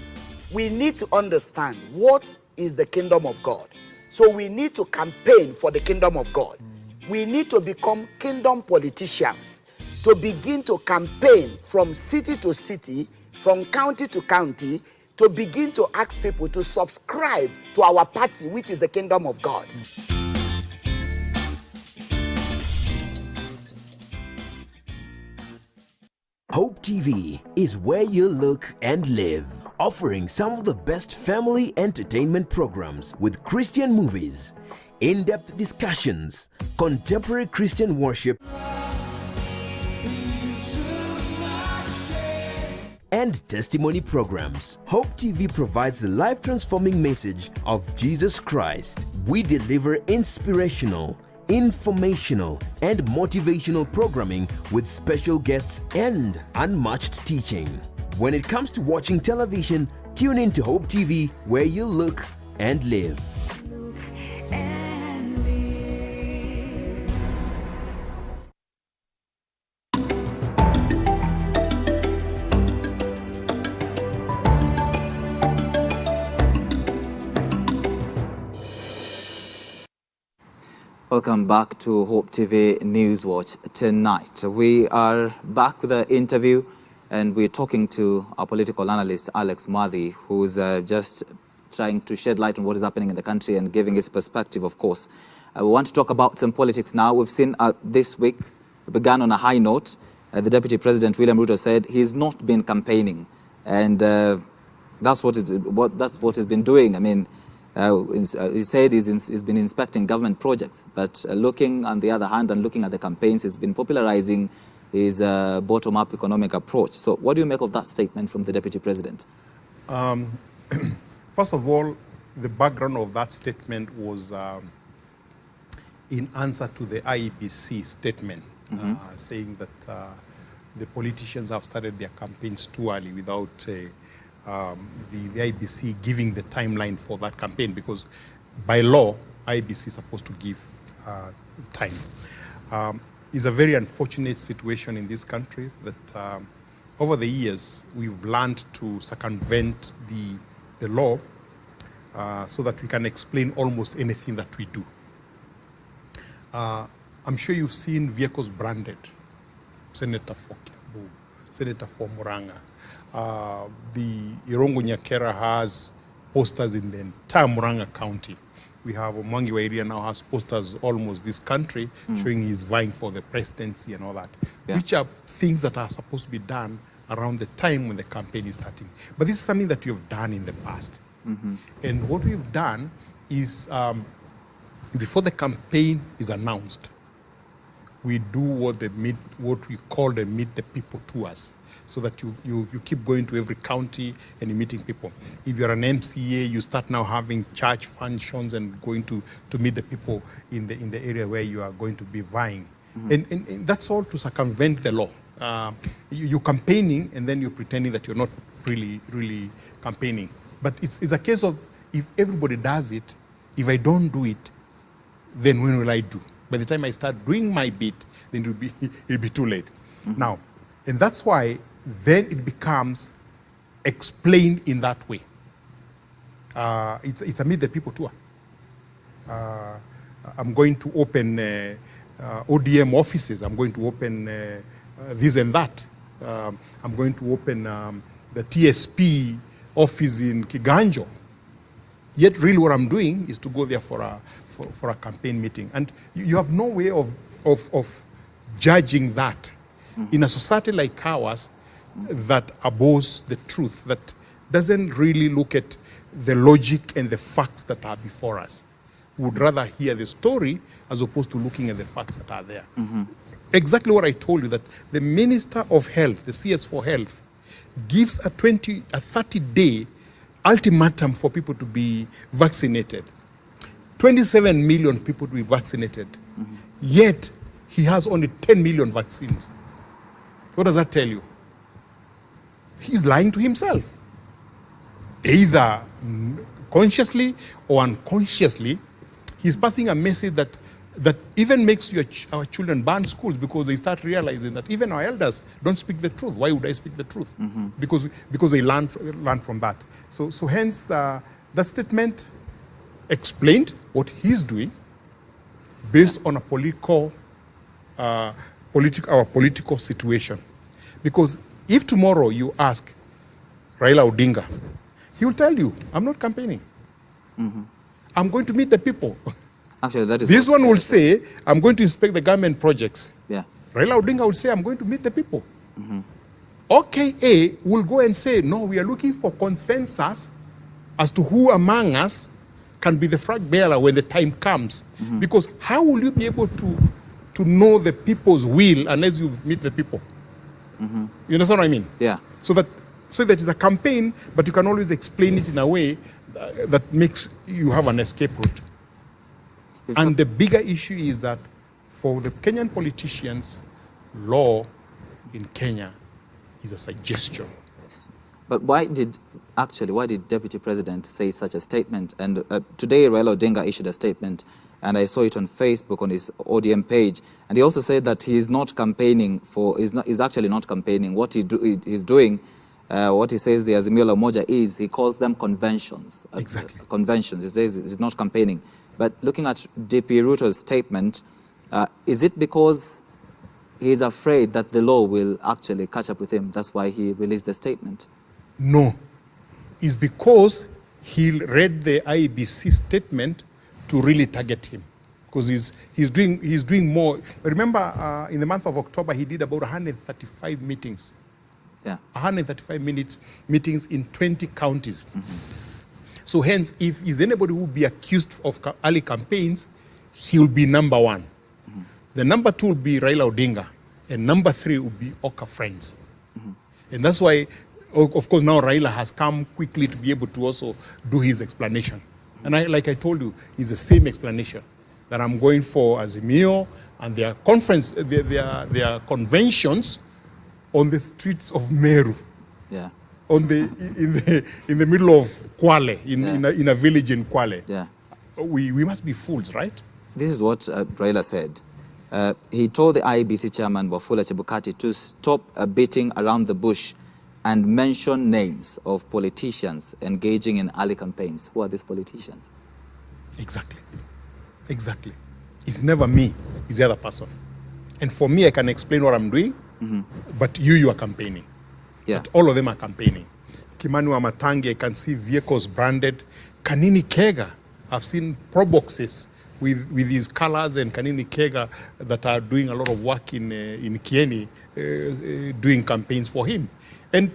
we need to understand what is the kingdom of God. So we need to campaign for the kingdom of God. We need to become kingdom politicians, to begin to campaign from city to city, from county to county, to begin to ask people to subscribe to our party, which is the kingdom of God. Hope TV is where you look and live, offering some of the best family entertainment programs with Christian movies, in-depth discussions, contemporary Christian worship, and testimony programs. Hope TV provides the life-transforming message of Jesus Christ. We deliver inspirational, informational, and motivational programming with special guests and unmatched teaching. When it comes to watching television, tune in to Hope TV, where you look and live. Welcome back to Hope TV Newswatch tonight. We are back with the interview, and we're talking to our political analyst, Alex Mwathi, who's just trying to shed light on what is happening in the country and giving his perspective, of course. We want to talk about some politics now. We've seen this week, began on a high note. The Deputy President, William Ruto, said he's not been campaigning, and that's what he's been doing. I mean, he said he's been inspecting government projects, but looking on the other hand and looking at the campaigns, he's been popularizing his bottom-up economic approach. So what do you make of that statement from the Deputy President? First of all, the background of that statement was in answer to the IEBC statement, saying that the politicians have started their campaigns too early without the IBC giving the timeline for that campaign, because by law, IBC is supposed to give time. It's a very unfortunate situation in this country that over the years we've learned to circumvent the law so that we can explain almost anything that we do. I'm sure you've seen vehicles branded, Senator for Kiambu, Senator for Muranga. The Irongo Nyakera has posters in the entire Muranga County. We have Mwangi area now has posters almost this country showing he's vying for the presidency and all that, which are things that are supposed to be done around the time when the campaign is starting. But this is something that you have done in the past. And what we've done is before the campaign is announced, we do what we call the Meet the People tours, so that you keep going to every county and you're meeting people. If you're an MCA, you start now having church functions and going to meet the people in the area where you are going to be vying. And that's all to circumvent the law. You're campaigning and then you're pretending that you're not really campaigning. But it's a case of, if everybody does it, if I don't do it, then when will I do? By the time I start doing my bit, then it'll be too late. Now, and that's why then it becomes explained in that way. It's a Meet the People tour. I'm going to open ODM offices. I'm going to open this and that. I'm going to open the TSP office in Kiganjo. Yet really what I'm doing is to go there for a campaign meeting. And you have no way of judging that. In a society like ours that abhors the truth, that doesn't really look at the logic and the facts that are before us, we would rather hear the story as opposed to looking at the facts that are there. Exactly what I told you, that the Minister of Health, the CS for Health, gives a 30-day ultimatum for people to be vaccinated. 27 million people to be vaccinated. Yet, he has only 10 million vaccines. What does that tell you? He's lying to himself. Either consciously or unconsciously, he's passing a message that even makes our children ban schools, because they start realizing that even our elders don't speak the truth. Why would I speak the truth? Because they learn from that. So hence, that statement explained what he's doing based on a our political situation. Because if tomorrow you ask Raila Odinga, he will tell you, I'm not campaigning. I'm going to meet the people. Actually, that is this one will say, I'm going to inspect the government projects. Yeah. Raila Odinga will say, I'm going to meet the people. OKA will go and say, no, we are looking for consensus as to who among us can be the flag bearer when the time comes. Because how will you be able to know the people's will unless you meet the people? You understand what I mean? Yeah. So that is a campaign, but you can always explain it in a way that makes you have an escape route. And the bigger issue is that for the Kenyan politicians, law in Kenya is a suggestion. But why did Deputy President say such a statement? And today Raila Odinga issued a statement, and I saw it on Facebook on his ODM page, and he also said that he is not campaigning he's actually not campaigning. What he's doing, what he says the Azimio la Umoja is, he calls them conventions. Exactly. Conventions. He says he's not campaigning. But looking at DP Ruto's statement, is it because he's afraid that the law will actually catch up with him? That's why he released the statement? No. It's because he read the IEBC statement to really target him. Because he's doing more. Remember, in the month of October, he did about 135 meetings. Yeah. 135 meetings in 20 counties. So hence, if is anybody who will be accused of early campaigns, he will be number one. The number two will be Raila Odinga, and number three will be Oka Friends. And that's why, of course, now Raila has come quickly to be able to also do his explanation. And like I told you, it's the same explanation, that I'm going for Azimio and their conference, their conventions on the streets of Meru. Yeah. In the middle of Kwale, in a village in Kwale. Yeah. We must be fools, right? This is what Raila said. He told the IEBC chairman, Wafula Chebukati, to stop beating around the bush and mention names of politicians engaging in early campaigns. Who are these politicians? Exactly. Exactly. It's never me, it's the other person. And for me, I can explain what I'm doing, but you are campaigning. Yeah. But all of them are campaigning. Kimani Wamatangi, I can see vehicles branded. Kanini Kega, I've seen pro boxes with his colors, and Kanini Kega that are doing a lot of work in Kieni, doing campaigns for him. And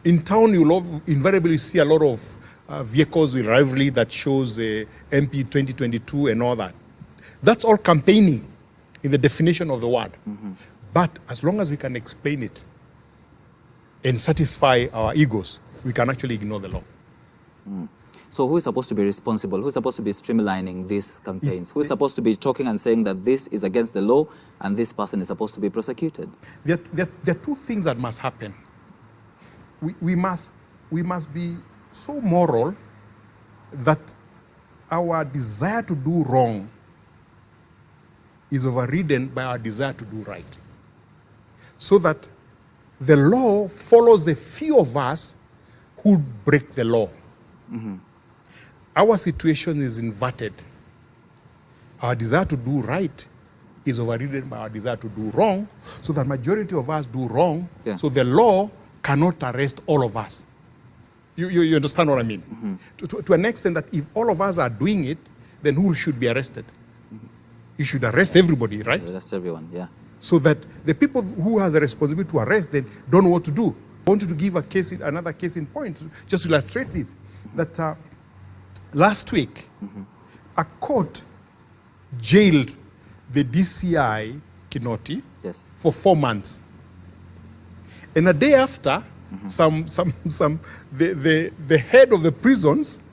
in town, you'll invariably see a lot of vehicles with rivalry that shows MP 2022 and all that. That's all campaigning in the definition of the word. But as long as we can explain it and satisfy our egos, we can actually ignore the law. So who is supposed to be responsible? Who is supposed to be streamlining these campaigns? Who is supposed to be talking and saying that this is against the law and this person is supposed to be prosecuted? There are two things that must happen. We must be so moral that our desire to do wrong is overridden by our desire to do right. So that the law follows the few of us who break the law. Our situation is inverted. Our desire to do right is overridden by our desire to do wrong, so that majority of us do wrong, so the law cannot arrest all of us. You understand what I mean? To an extent that if all of us are doing it, then who should be arrested? You should arrest everybody, right? Arrest everyone, yeah. So that the people who has a responsibility to arrest them don't know what to do. I want you to give another case in point, just to illustrate this. That last week, a court jailed the DCI Kinoti for 4 months. And a day after, the head of the prisons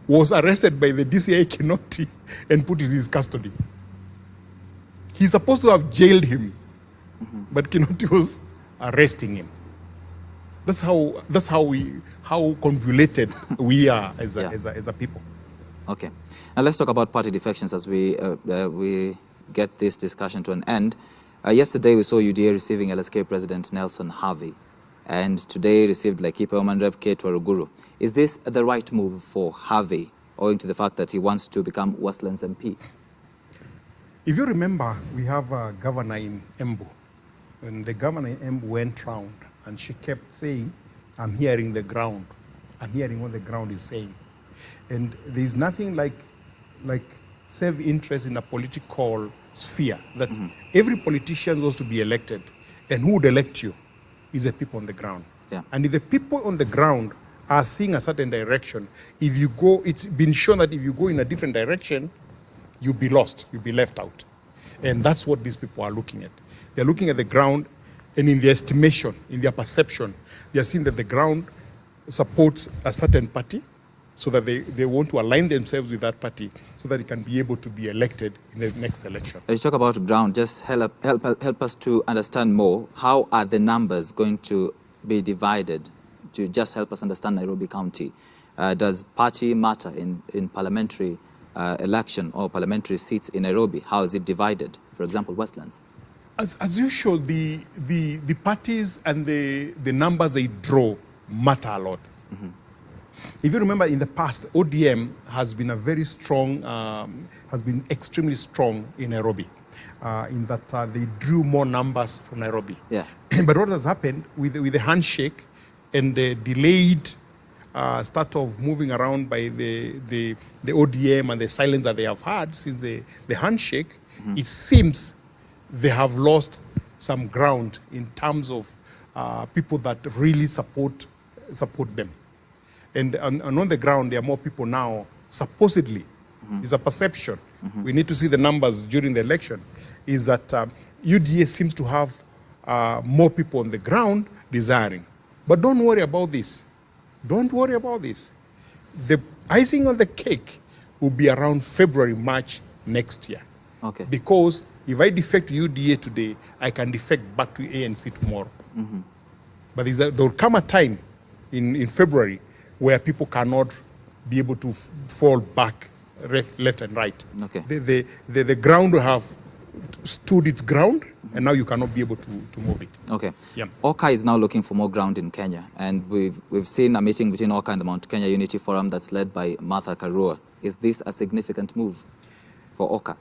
was arrested by the DCI Kinoti and put in his custody. He's supposed to have jailed him, but Kinoti was arresting him. That's how convoluted we are as a people. Okay, now let's talk about party defections as we get this discussion to an end. Yesterday we saw UDA receiving LSK President Nelson Harvey, and today received Laikipia Woman Rep Kate Waruguru. Is this the right move for Harvey, owing to the fact that he wants to become Westlands MP? If you remember, we have a governor in Embu, and the governor in Embu went round, and she kept saying, I'm hearing the ground. I'm hearing what the ground is saying. And there's nothing like self-interest in a political sphere, that every politician wants to be elected, and who would elect you is the people on the ground. And if the people on the ground are seeing a certain direction, if you go, it's been shown that if you go in a different direction, you'll be lost, you'll be left out. And that's what these people are looking at. They're looking at the ground, and in their estimation, in their perception, they are seeing that the ground supports a certain party, so that they want to align themselves with that party, so that it can be able to be elected in the next election. As you talk about ground, just help us to understand more. How are the numbers going to be divided, to just help us understand Nairobi County? Does party matter in parliamentary election or parliamentary seats in Nairobi? How is it divided? For example, Westlands. As usual, the parties and the numbers they draw matter a lot. If you remember, in the past, ODM has been a very strong, has been extremely strong in Nairobi, in that they drew more numbers from Nairobi. But what has happened with the handshake and the delayed start of moving around by the ODM and the silence that they have had since the handshake, it seems they have lost some ground in terms of people that really support them. And on the ground, there are more people now, supposedly. It's a perception. We need to see the numbers during the election. Is that UDA seems to have more people on the ground desiring. But don't worry about this. Don't worry about this. The icing on the cake will be around February, March next year. Okay. Because if I defect to UDA today, I can defect back to ANC tomorrow. But there will come a time in February where people cannot be able to fall back left and right. Okay. The ground will have stood its ground, and now you cannot be able to move it. Okay. Yeah. OCA is now looking for more ground in Kenya, and we've seen a meeting between OCA and the Mount Kenya Unity Forum that's led by Martha Karua. Is this a significant move for OCA?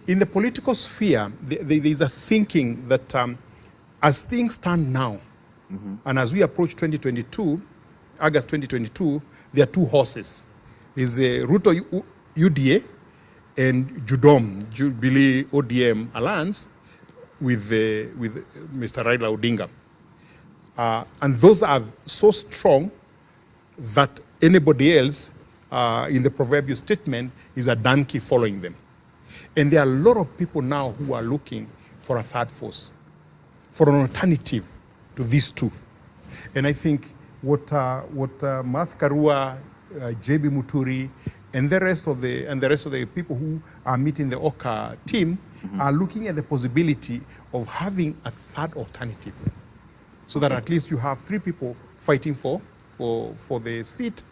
In the political sphere, there is a thinking that as things stand now, and as we approach 2022, August 2022, there are two horses. There's Ruto UDA and JUDOM, Jubilee ODM Alliance, with Mr. Raila Odinga. And those are so strong that anybody else, in the proverbial statement, is a donkey following them. And there are a lot of people now who are looking for a third force, for an alternative to these two. And I think what Martha Karua, JB Muturi, and the rest of the people who are meeting the OCA team are looking at the possibility of having a third alternative, so that at least you have three people fighting for the seat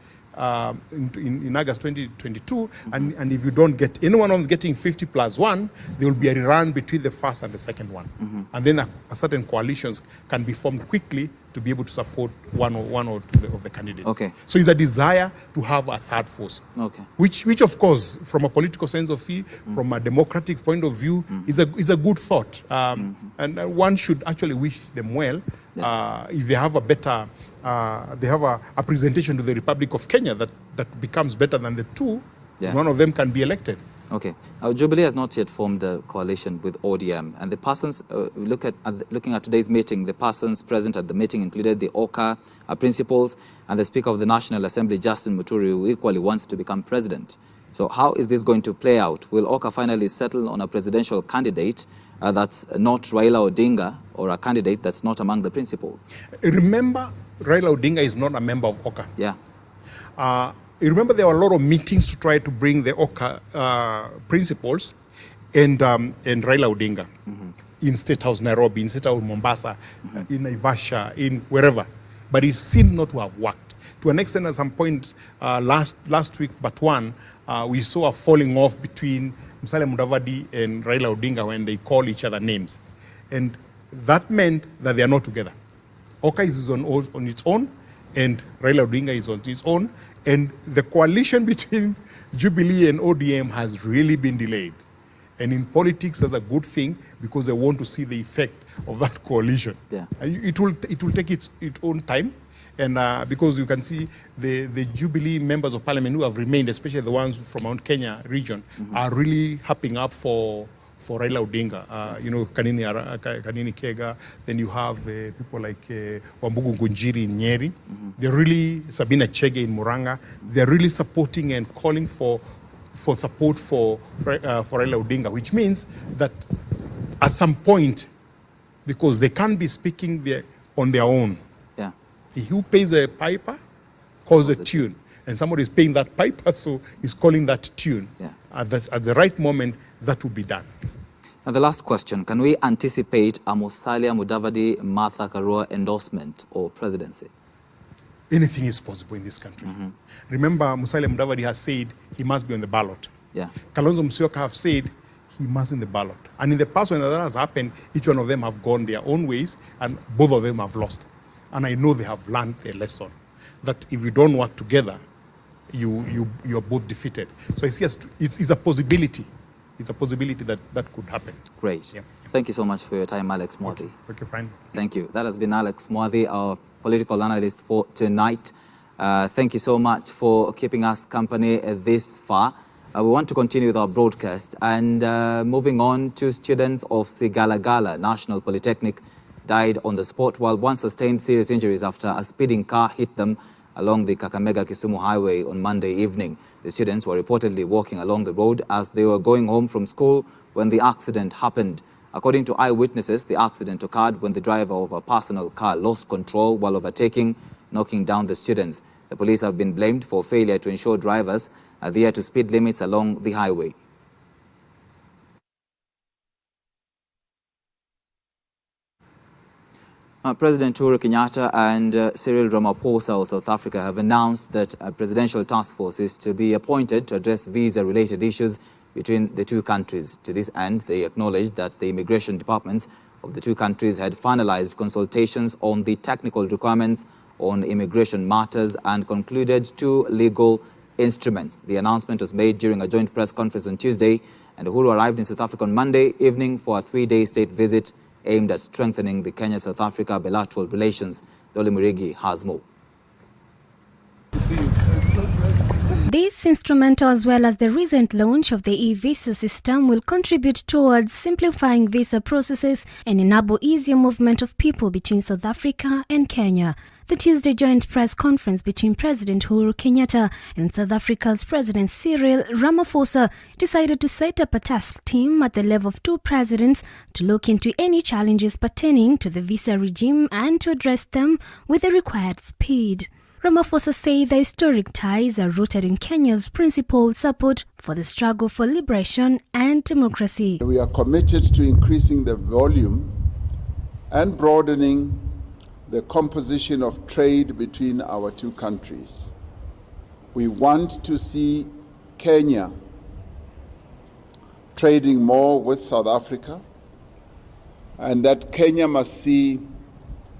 in August 2022, and if you don't get anyone on getting 50 plus 1, there will be a rerun between the first and the second one, and then a certain coalitions can be formed quickly to be able to support one or two of the candidates. Okay. So it's a desire to have a third force. Okay. Which of course, from a political sense of view, from a democratic point of view, is a good thought, and one should actually wish them well. If they have a better, they have a presentation to the Republic of Kenya that becomes better than the two, one of them can be elected. Okay. Jubilee has not yet formed a coalition with ODM, and the persons, looking at today's meeting, the persons present at the meeting included the OCA principals and the Speaker of the National Assembly, Justin Muturi, who equally wants to become president. So how is this going to play out? Will OCA finally settle on a presidential candidate that's not Raila Odinga, or a candidate that's not among the principals? Remember, Raila Odinga is not a member of OCA. Yeah. You remember there were a lot of meetings to try to bring the OCA principals and Raila Odinga in State House Nairobi, in State House Mombasa, in Naivasha, in wherever. But it seemed not to have worked. To an extent, at some point last week, but one, we saw a falling off between Musalia Mudavadi and Raila Odinga when they call each other names. And that meant that they are not together. OCA is on its own, and Raila Odinga is on its own. And the coalition between Jubilee and ODM has really been delayed. And in politics, that's a good thing, because they want to see the effect of that coalition. Yeah. It will take its own time. And because you can see the Jubilee members of parliament who have remained, especially the ones from Mount Kenya region, are really happing up for Raila Odinga. You know, Kanini Kega, then you have people like Wambugu Ngunjiri in Nyeri. They're really, Sabina Chege in Muranga, they're really supporting and calling for support for Raila Odinga, which means that at some point, because they can't be speaking on their own. Yeah. Who pays a piper calls a tune, and somebody is paying that piper, so he's calling that tune. Yeah. At the right moment, that will be done. Now, the last question, can we anticipate a Musalia Mudavadi, Martha Karua endorsement or presidency? Anything is possible in this country. Remember, Musalia Mudavadi has said he must be on the ballot. Yeah. Kalonzo Musyoka have said he must on the ballot. And in the past, when that has happened, each one of them have gone their own ways, and both of them have lost. And I know they have learned their lesson, that if you don't work together, you're both defeated. So I see it's a possibility. It's a possibility that could happen. Great. Yeah. Thank you so much for your time, Alex Mwadhi. Okay, fine. Thank you. That has been Alex Mwadhi, our political analyst for tonight. Thank you so much for keeping us company this far. We want to continue with our broadcast, and moving on to students of Sigalagala National Polytechnic died on the spot, while one sustained serious injuries after a speeding car hit them along the Kakamega-Kisumu highway on Monday evening. The students were reportedly walking along the road as they were going home from school when the accident happened. According to eyewitnesses, the accident occurred when the driver of a personal car lost control while overtaking, knocking down the students. The police have been blamed for failure to ensure drivers adhere to speed limits along the highway. President Uhuru Kenyatta and Cyril Ramaphosa of South Africa have announced that a presidential task force is to be appointed to address visa-related issues between the two countries. To this end, they acknowledged that the immigration departments of the two countries had finalized consultations on the technical requirements on immigration matters and concluded 2 legal instruments. The announcement was made during a joint press conference on Tuesday, and Uhuru arrived in South Africa on Monday evening for a 3-day state visit aimed at strengthening the Kenya-South Africa bilateral relations. Dolly Murigi has more. This instrumental, as well as the recent launch of the e-visa system, will contribute towards simplifying visa processes and enable easier movement of people between South Africa and Kenya. The Tuesday joint press conference between President Uhuru Kenyatta and South Africa's President Cyril Ramaphosa decided to set up a task team at the level of 2 presidents to look into any challenges pertaining to the visa regime and to address them with the required speed. Ramaphosa said the historic ties are rooted in Kenya's principled support for the struggle for liberation and democracy. We are committed to increasing the volume and broadening the composition of trade between our two countries. We want to see Kenya trading more with South Africa, and that Kenya must see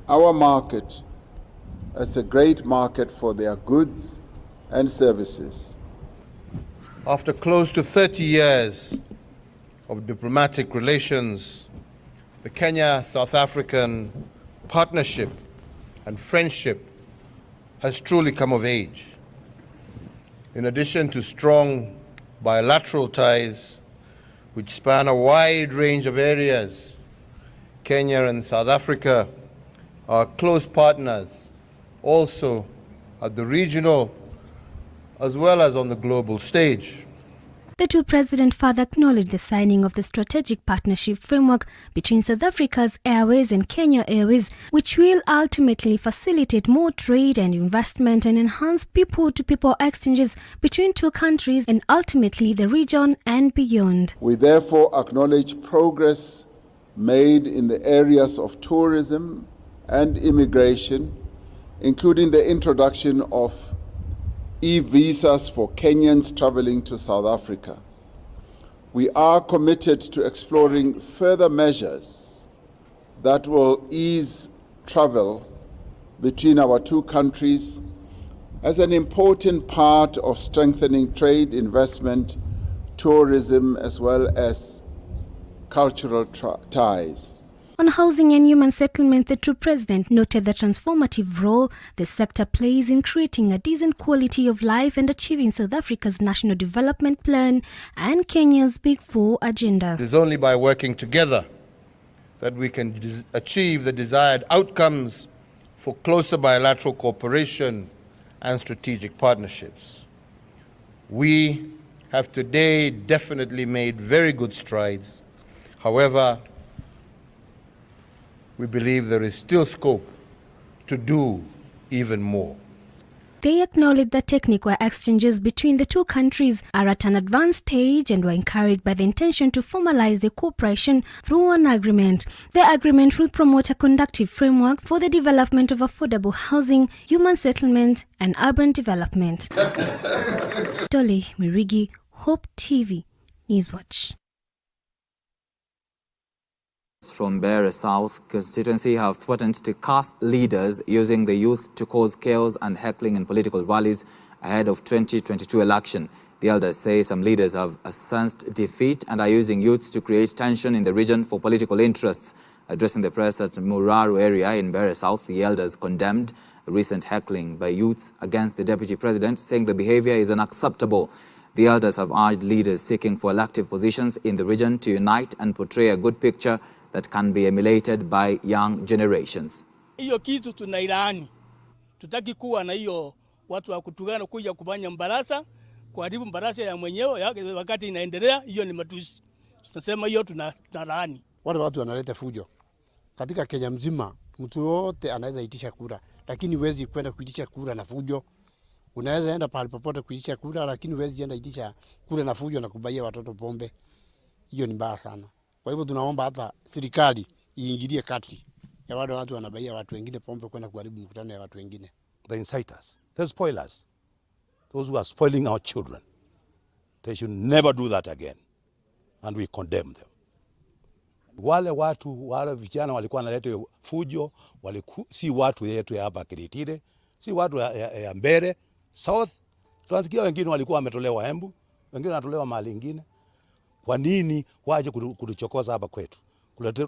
our market as a great market for their goods and services. After close to 30 years of diplomatic relations, the Kenya-South African partnership and friendship has truly come of age. In addition to strong bilateral ties which span a wide range of areas, Kenya and South Africa are close partners also at the regional as well as on the global stage. The 2 presidents further acknowledged the signing of the strategic partnership framework between South Africa's Airways and Kenya Airways, which will ultimately facilitate more trade and investment and enhance people-to-people exchanges between 2 countries and ultimately the region and beyond. We therefore acknowledge progress made in the areas of tourism and immigration, including the introduction of e-visas for Kenyans traveling to South Africa. We are committed to exploring further measures that will ease travel between our two countries as an important part of strengthening trade, investment, tourism, as well as cultural ties. On housing and human settlement, the 2 presidents noted the transformative role the sector plays in creating a decent quality of life and achieving South Africa's National Development Plan and Kenya's Big 4 agenda. It is only by working together that we can achieve the desired outcomes for closer bilateral cooperation and strategic partnerships. We have today definitely made very good strides. However, we believe there is still scope to do even more. They acknowledged that technical exchanges between the 2 countries are at an advanced stage and were encouraged by the intention to formalize the cooperation through an agreement. The agreement will promote a conducive framework for the development of affordable housing, human settlement, and urban development. Dolly Murigi, Hope TV, Newswatch. From Mbeere South constituency have threatened to cast leaders using the youth to cause chaos and heckling in political rallies ahead of 2022 election. The elders say some leaders have sensed defeat and are using youths to create tension in the region for political interests. Addressing the press at Muraru area in Mbeere South, the elders condemned recent heckling by youths against the deputy president, saying the behavior is unacceptable. The elders have urged leaders seeking for elective positions in the region to unite and portray a good picture that can be emulated by young generations. Hiyo kitu tunailaani. Tutaki kuwa na hiyo watu wa kutugana kuja kufanya mbarasa, kuharibu mbarasa ya mwenyewe wakati inaendelea, hiyo ni matusi. Tunasema hiyo tunalaani. Wale watu wanaleta fujo. Katika Kenya mzima, mtu yote anaweza itisha kura, lakini huwezi kwenda kuitisha kura na fujo. Unaweza enda pahali popote kuitisha kura, lakini huwezi enda itisha kura na fujo na kubaia watoto pombe. Hiyo ni mbaya sana. Kwa hivyo tunaomba hata serikali iingilie kati ya wale watu wanabaia watu wengine pombe kwenda kuharibu mkutano ya watu wengine. The inciters, the spoilers, those who are spoiling our children, they should never do that again. and we condemn them. Wale vijana walikuwa wanaleta fujo, si watu yetu ya hapa Kiritire, si watu ya Mbere South. Tunasikia wengine walikuwa wametolewa Embu, wengine wanatolewa mahali ingine. Kwa nini waje kutuchokoza hapa kwetu?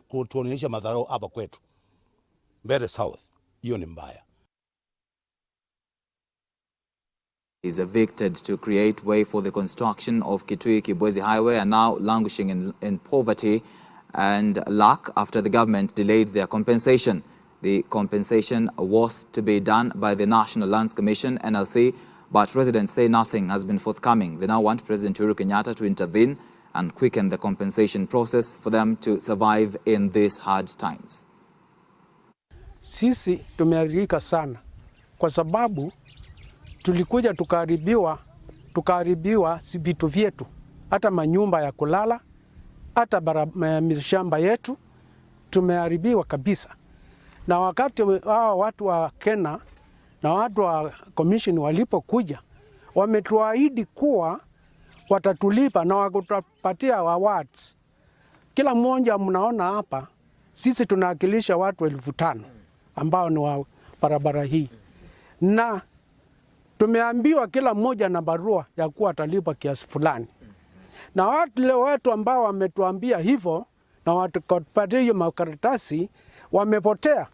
Kutuonyesha madharau hapa kwetu Mbere South. Hiyo ni mbaya. Is evicted to create way for the construction of Kitui-Kibwezi Highway are now languishing in poverty and lack after the government delayed their compensation. The compensation was to be done by the National Lands Commission, NLC, but residents say nothing has been forthcoming. They now want President Uhuru Kenyatta to intervene and quicken the compensation process for them to survive in these hard times. Sisi tumeathirika sana kwa sababu tulikuja tukaharibiwa vitu vyetu, hata manyumba ya kulala, hata mashamba yetu tumeharibiwa kabisa. Na wakati hao watu wa Kenya na watu wa commission walipokuja, wametuahidi kuwa watatulipa na wakatupatia awards. Kila mmoja mnaona hapa, sisi tunawakilisha watu 5,000 ambao ni wa barabara hii. Na tumeambiwa kila mmoja na barua ya kuwa atalipa kiasi fulani. Na watu ambao wametuambia hivyo na watupatia hiyo makaratasi wamepotea.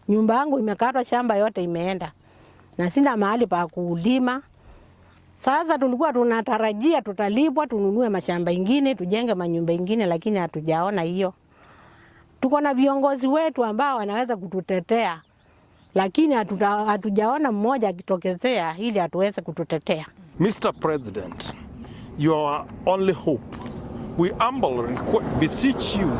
Nyumba yangu imekatwa, shamba yote imeenda. Na sina mahali pa kulima. Sasa tulikuwa tunatarajia tutalipwa, tununue mashamba ingine, tujenge manyumba ingine, lakini hatujaona hiyo. Tuko na viongozi wetu ambao wanaweza kututetea, lakini hatujaona mmoja akitokezea ili atuweze kututetea. Mr. President, you are our only hope. We humbly beseech you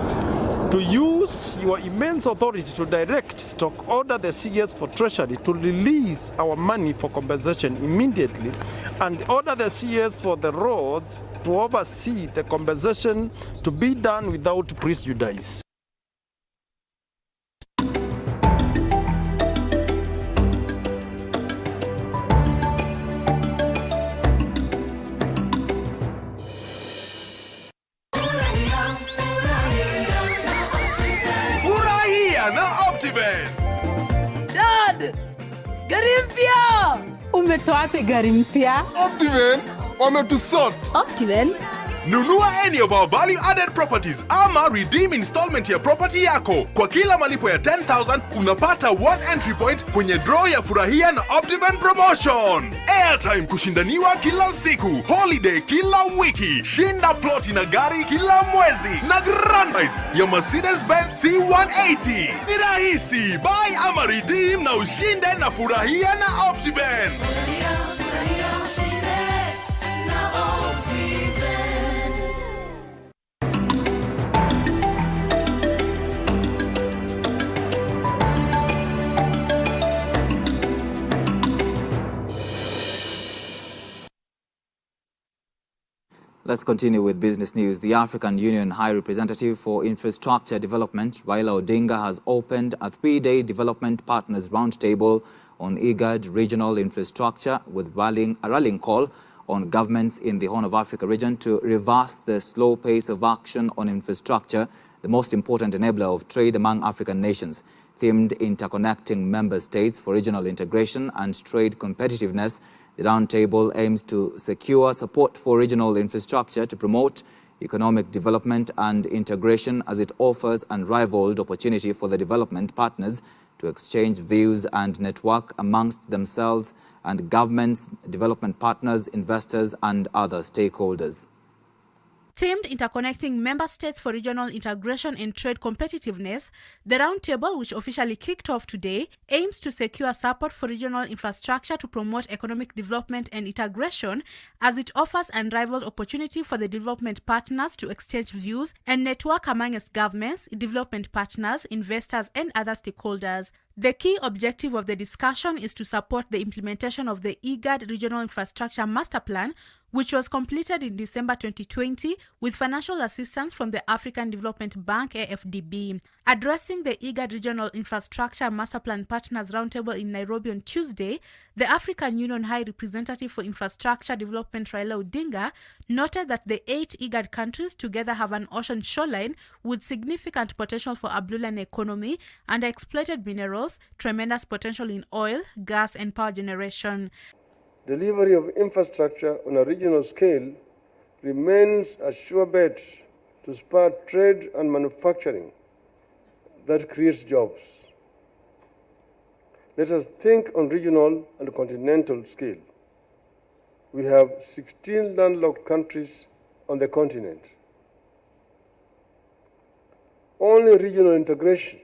to use your immense authority to direct stock order the CS for Treasury to release our money for compensation immediately and order the CS for the roads to oversee the compensation to be done without prejudice. Dad! Gari mpya! Umetoa wapi gari mpya? Optiven wametusort. Optiven? Nunua any of our value-added properties ama redeem installment ya property yako. Kwa kila malipo ya 10,000 unapata 1 entry point kwenye draw ya Furahia na Optiven promotion. Airtime kushindaniwa kila siku, holiday kila wiki, shinda ploti na gari kila mwezi, na grand prize ya Mercedes-Benz C180. Ni rahisi, buy ama redeem na ushinde na Furahia na Optiven. Let's continue with business news. The African Union High Representative for Infrastructure Development, Raila Odinga, has opened a 3-day Development Partners Roundtable on IGAD regional infrastructure with a rallying call on governments in the Horn of Africa region to reverse the slow pace of action on infrastructure, the most important enabler of trade among African nations. Themed Interconnecting Member States for Regional Integration and Trade Competitiveness, the roundtable aims to secure support for regional infrastructure to promote economic development and integration as it offers unrivaled opportunity for the development partners to exchange views and network amongst themselves and governments, development partners, investors and other stakeholders. Themed Interconnecting Member States for Regional Integration and Trade Competitiveness, the roundtable, which officially kicked off today, aims to secure support for regional infrastructure to promote economic development and integration as it offers unrivaled opportunity for the development partners to exchange views and network amongst governments, development partners, investors and other stakeholders. The key objective of the discussion is to support the implementation of the IGAD Regional Infrastructure Master Plan, which was completed in December 2020 with financial assistance from the African Development Bank AFDB. Addressing the IGAD Regional Infrastructure Master Plan Partners Roundtable in Nairobi on Tuesday, the African Union High Representative for Infrastructure Development Raila Odinga noted that the 8 IGAD countries together have an ocean shoreline with significant potential for a blue-line economy, underexploited minerals, tremendous potential in oil, gas and power generation. Delivery of infrastructure on a regional scale remains a sure bet to spur trade and manufacturing that creates jobs. Let us think on regional and continental scale. We have 16 landlocked countries on the continent. Only regional integration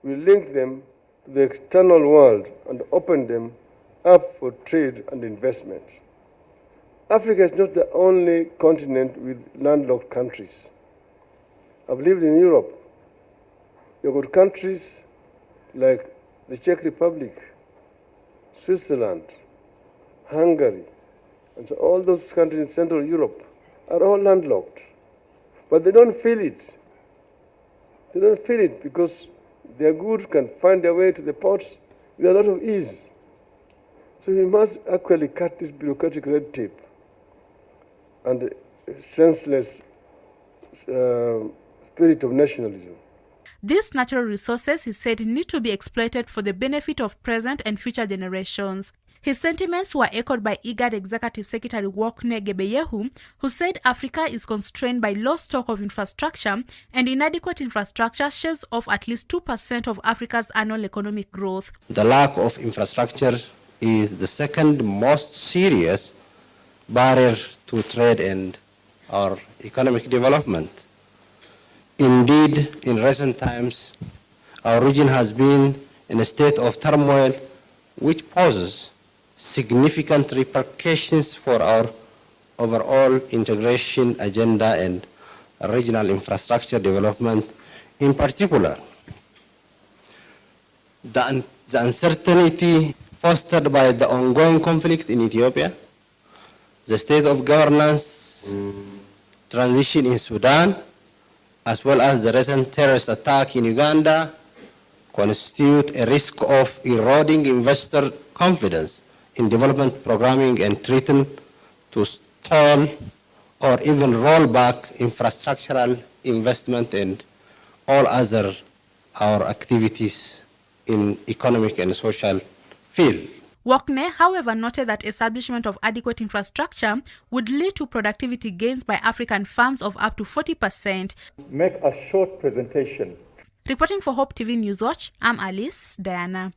will link them to the external world and open them up for trade and investment. Africa is not the only continent with landlocked countries. I've lived in Europe. You've got countries like the Czech Republic, Switzerland, Hungary, and so all those countries in Central Europe are all landlocked. But they don't feel it. They don't feel it because their goods can find their way to the ports with a lot of ease. So we must actually cut this bureaucratic red tape and senseless spirit of nationalism. These natural resources, he said, need to be exploited for the benefit of present and future generations. His sentiments were echoed by IGAD Executive Secretary Wokne Gebeyehu, who said Africa is constrained by low stock of infrastructure and inadequate infrastructure shaves off at least 2% of Africa's annual economic growth. The lack of infrastructure is the second most serious barrier to trade and our economic development. Indeed, in recent times, our region has been in a state of turmoil which poses significant repercussions for our overall integration agenda and regional infrastructure development in particular. The uncertainty fostered by the ongoing conflict in Ethiopia, the state of governance transition in Sudan, as well as the recent terrorist attack in Uganda, constitute a risk of eroding investor confidence in development programming and threaten to stall or even roll back infrastructural investment and all other our activities in economic and social field. Wokne, however, noted that establishment of adequate infrastructure would lead to productivity gains by African farms of up to 40%. Make a short presentation. Reporting for Hope TV Newswatch, I'm Alice Diana.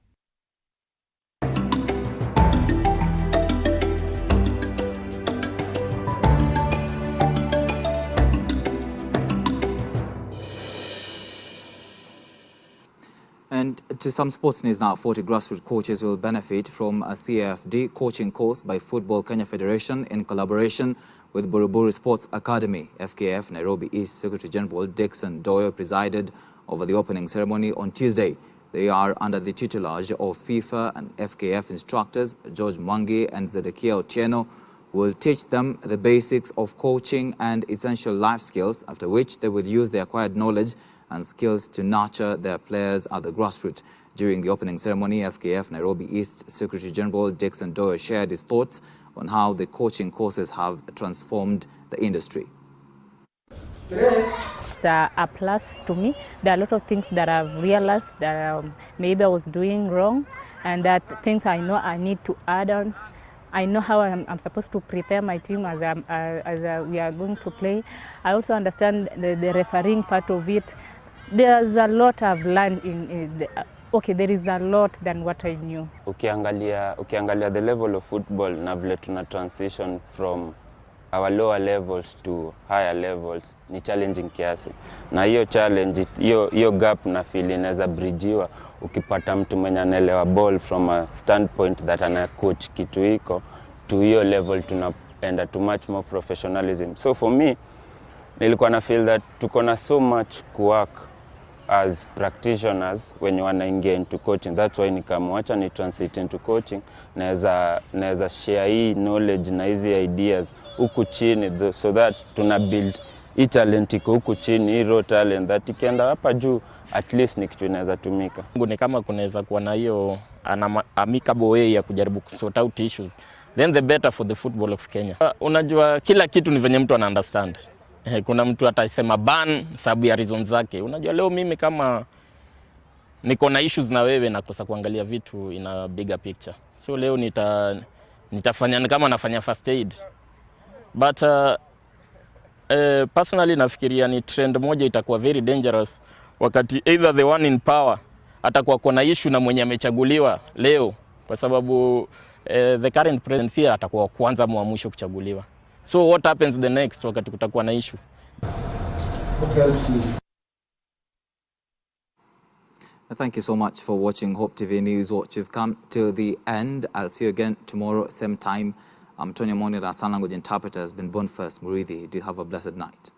And to some sports news now, 40 grassroots coaches will benefit from a CAFD coaching course by Football Kenya Federation in collaboration with Buruburu Sports Academy. FKF Nairobi East Secretary General Dixon Doyle presided over the opening ceremony on Tuesday. They are under the tutelage of FIFA and FKF instructors George Mwangi and Zedekia Otieno, who will teach them the basics of coaching and essential life skills, after which they will use the acquired knowledge and skills to nurture their players at the grassroots. During the opening ceremony, FKF Nairobi East Secretary General Dixon Doyle shared his thoughts on how the coaching courses have transformed the industry. It's a plus to me. There are a lot of things that I've realized that maybe I was doing wrong, and that things I know I need to add on. I know how I'm supposed to prepare my team as we are going to play. I also understand the refereeing part of it. There's a lot I've learned there is a lot than what I knew. Ukiangalia the level of football na vile tuna transition from our lower levels to higher levels ni challenging kiasi. Na hiyo challenge, hiyo gap na feel inaweza bridgewa ukipata mtu mwenye anaelewa ball from a standpoint that ana coach kitu iko to hiyo level tunaenda to much more professionalism. So for me, nilikuwa na feel that tuko na so much work as practitioners wenye wanaingia into coaching. That's why nikamwacha ni transit into coaching, naweza share hii knowledge na hizi ideas huku chini, so that tuna build hii talent iko huku chini, hii raw talent that ikienda hapa juu at least ni kitu inaweza tumika. Ni kama kunaweza kuwa na hiyo amicable way ya kujaribu sort out issues, then the better for the football of Kenya. Unajua kila kitu ni venye mtu ana understand. Kuna mtu atasema ban sababu ya reasons zake. Unajua leo mimi kama niko na issues na wewe nakosa kuangalia vitu in a bigger picture. So leo nitafanya kama nafanya first aid. But personally nafikiria ni trend moja itakuwa very dangerous wakati either the one in power atakuwa kuna issue na mwenye amechaguliwa leo, kwa sababu the current president here atakuwa kwanza mwisho kuchaguliwa. So what happens the next wakati kutakuwa na issue? Thank you so much for watching Hope TV News Watch. We've come to the end. I'll see you again tomorrow, same time. I'm Tony Moni, our sign language interpreter has been Boniface Muridhi. Do you have a blessed night?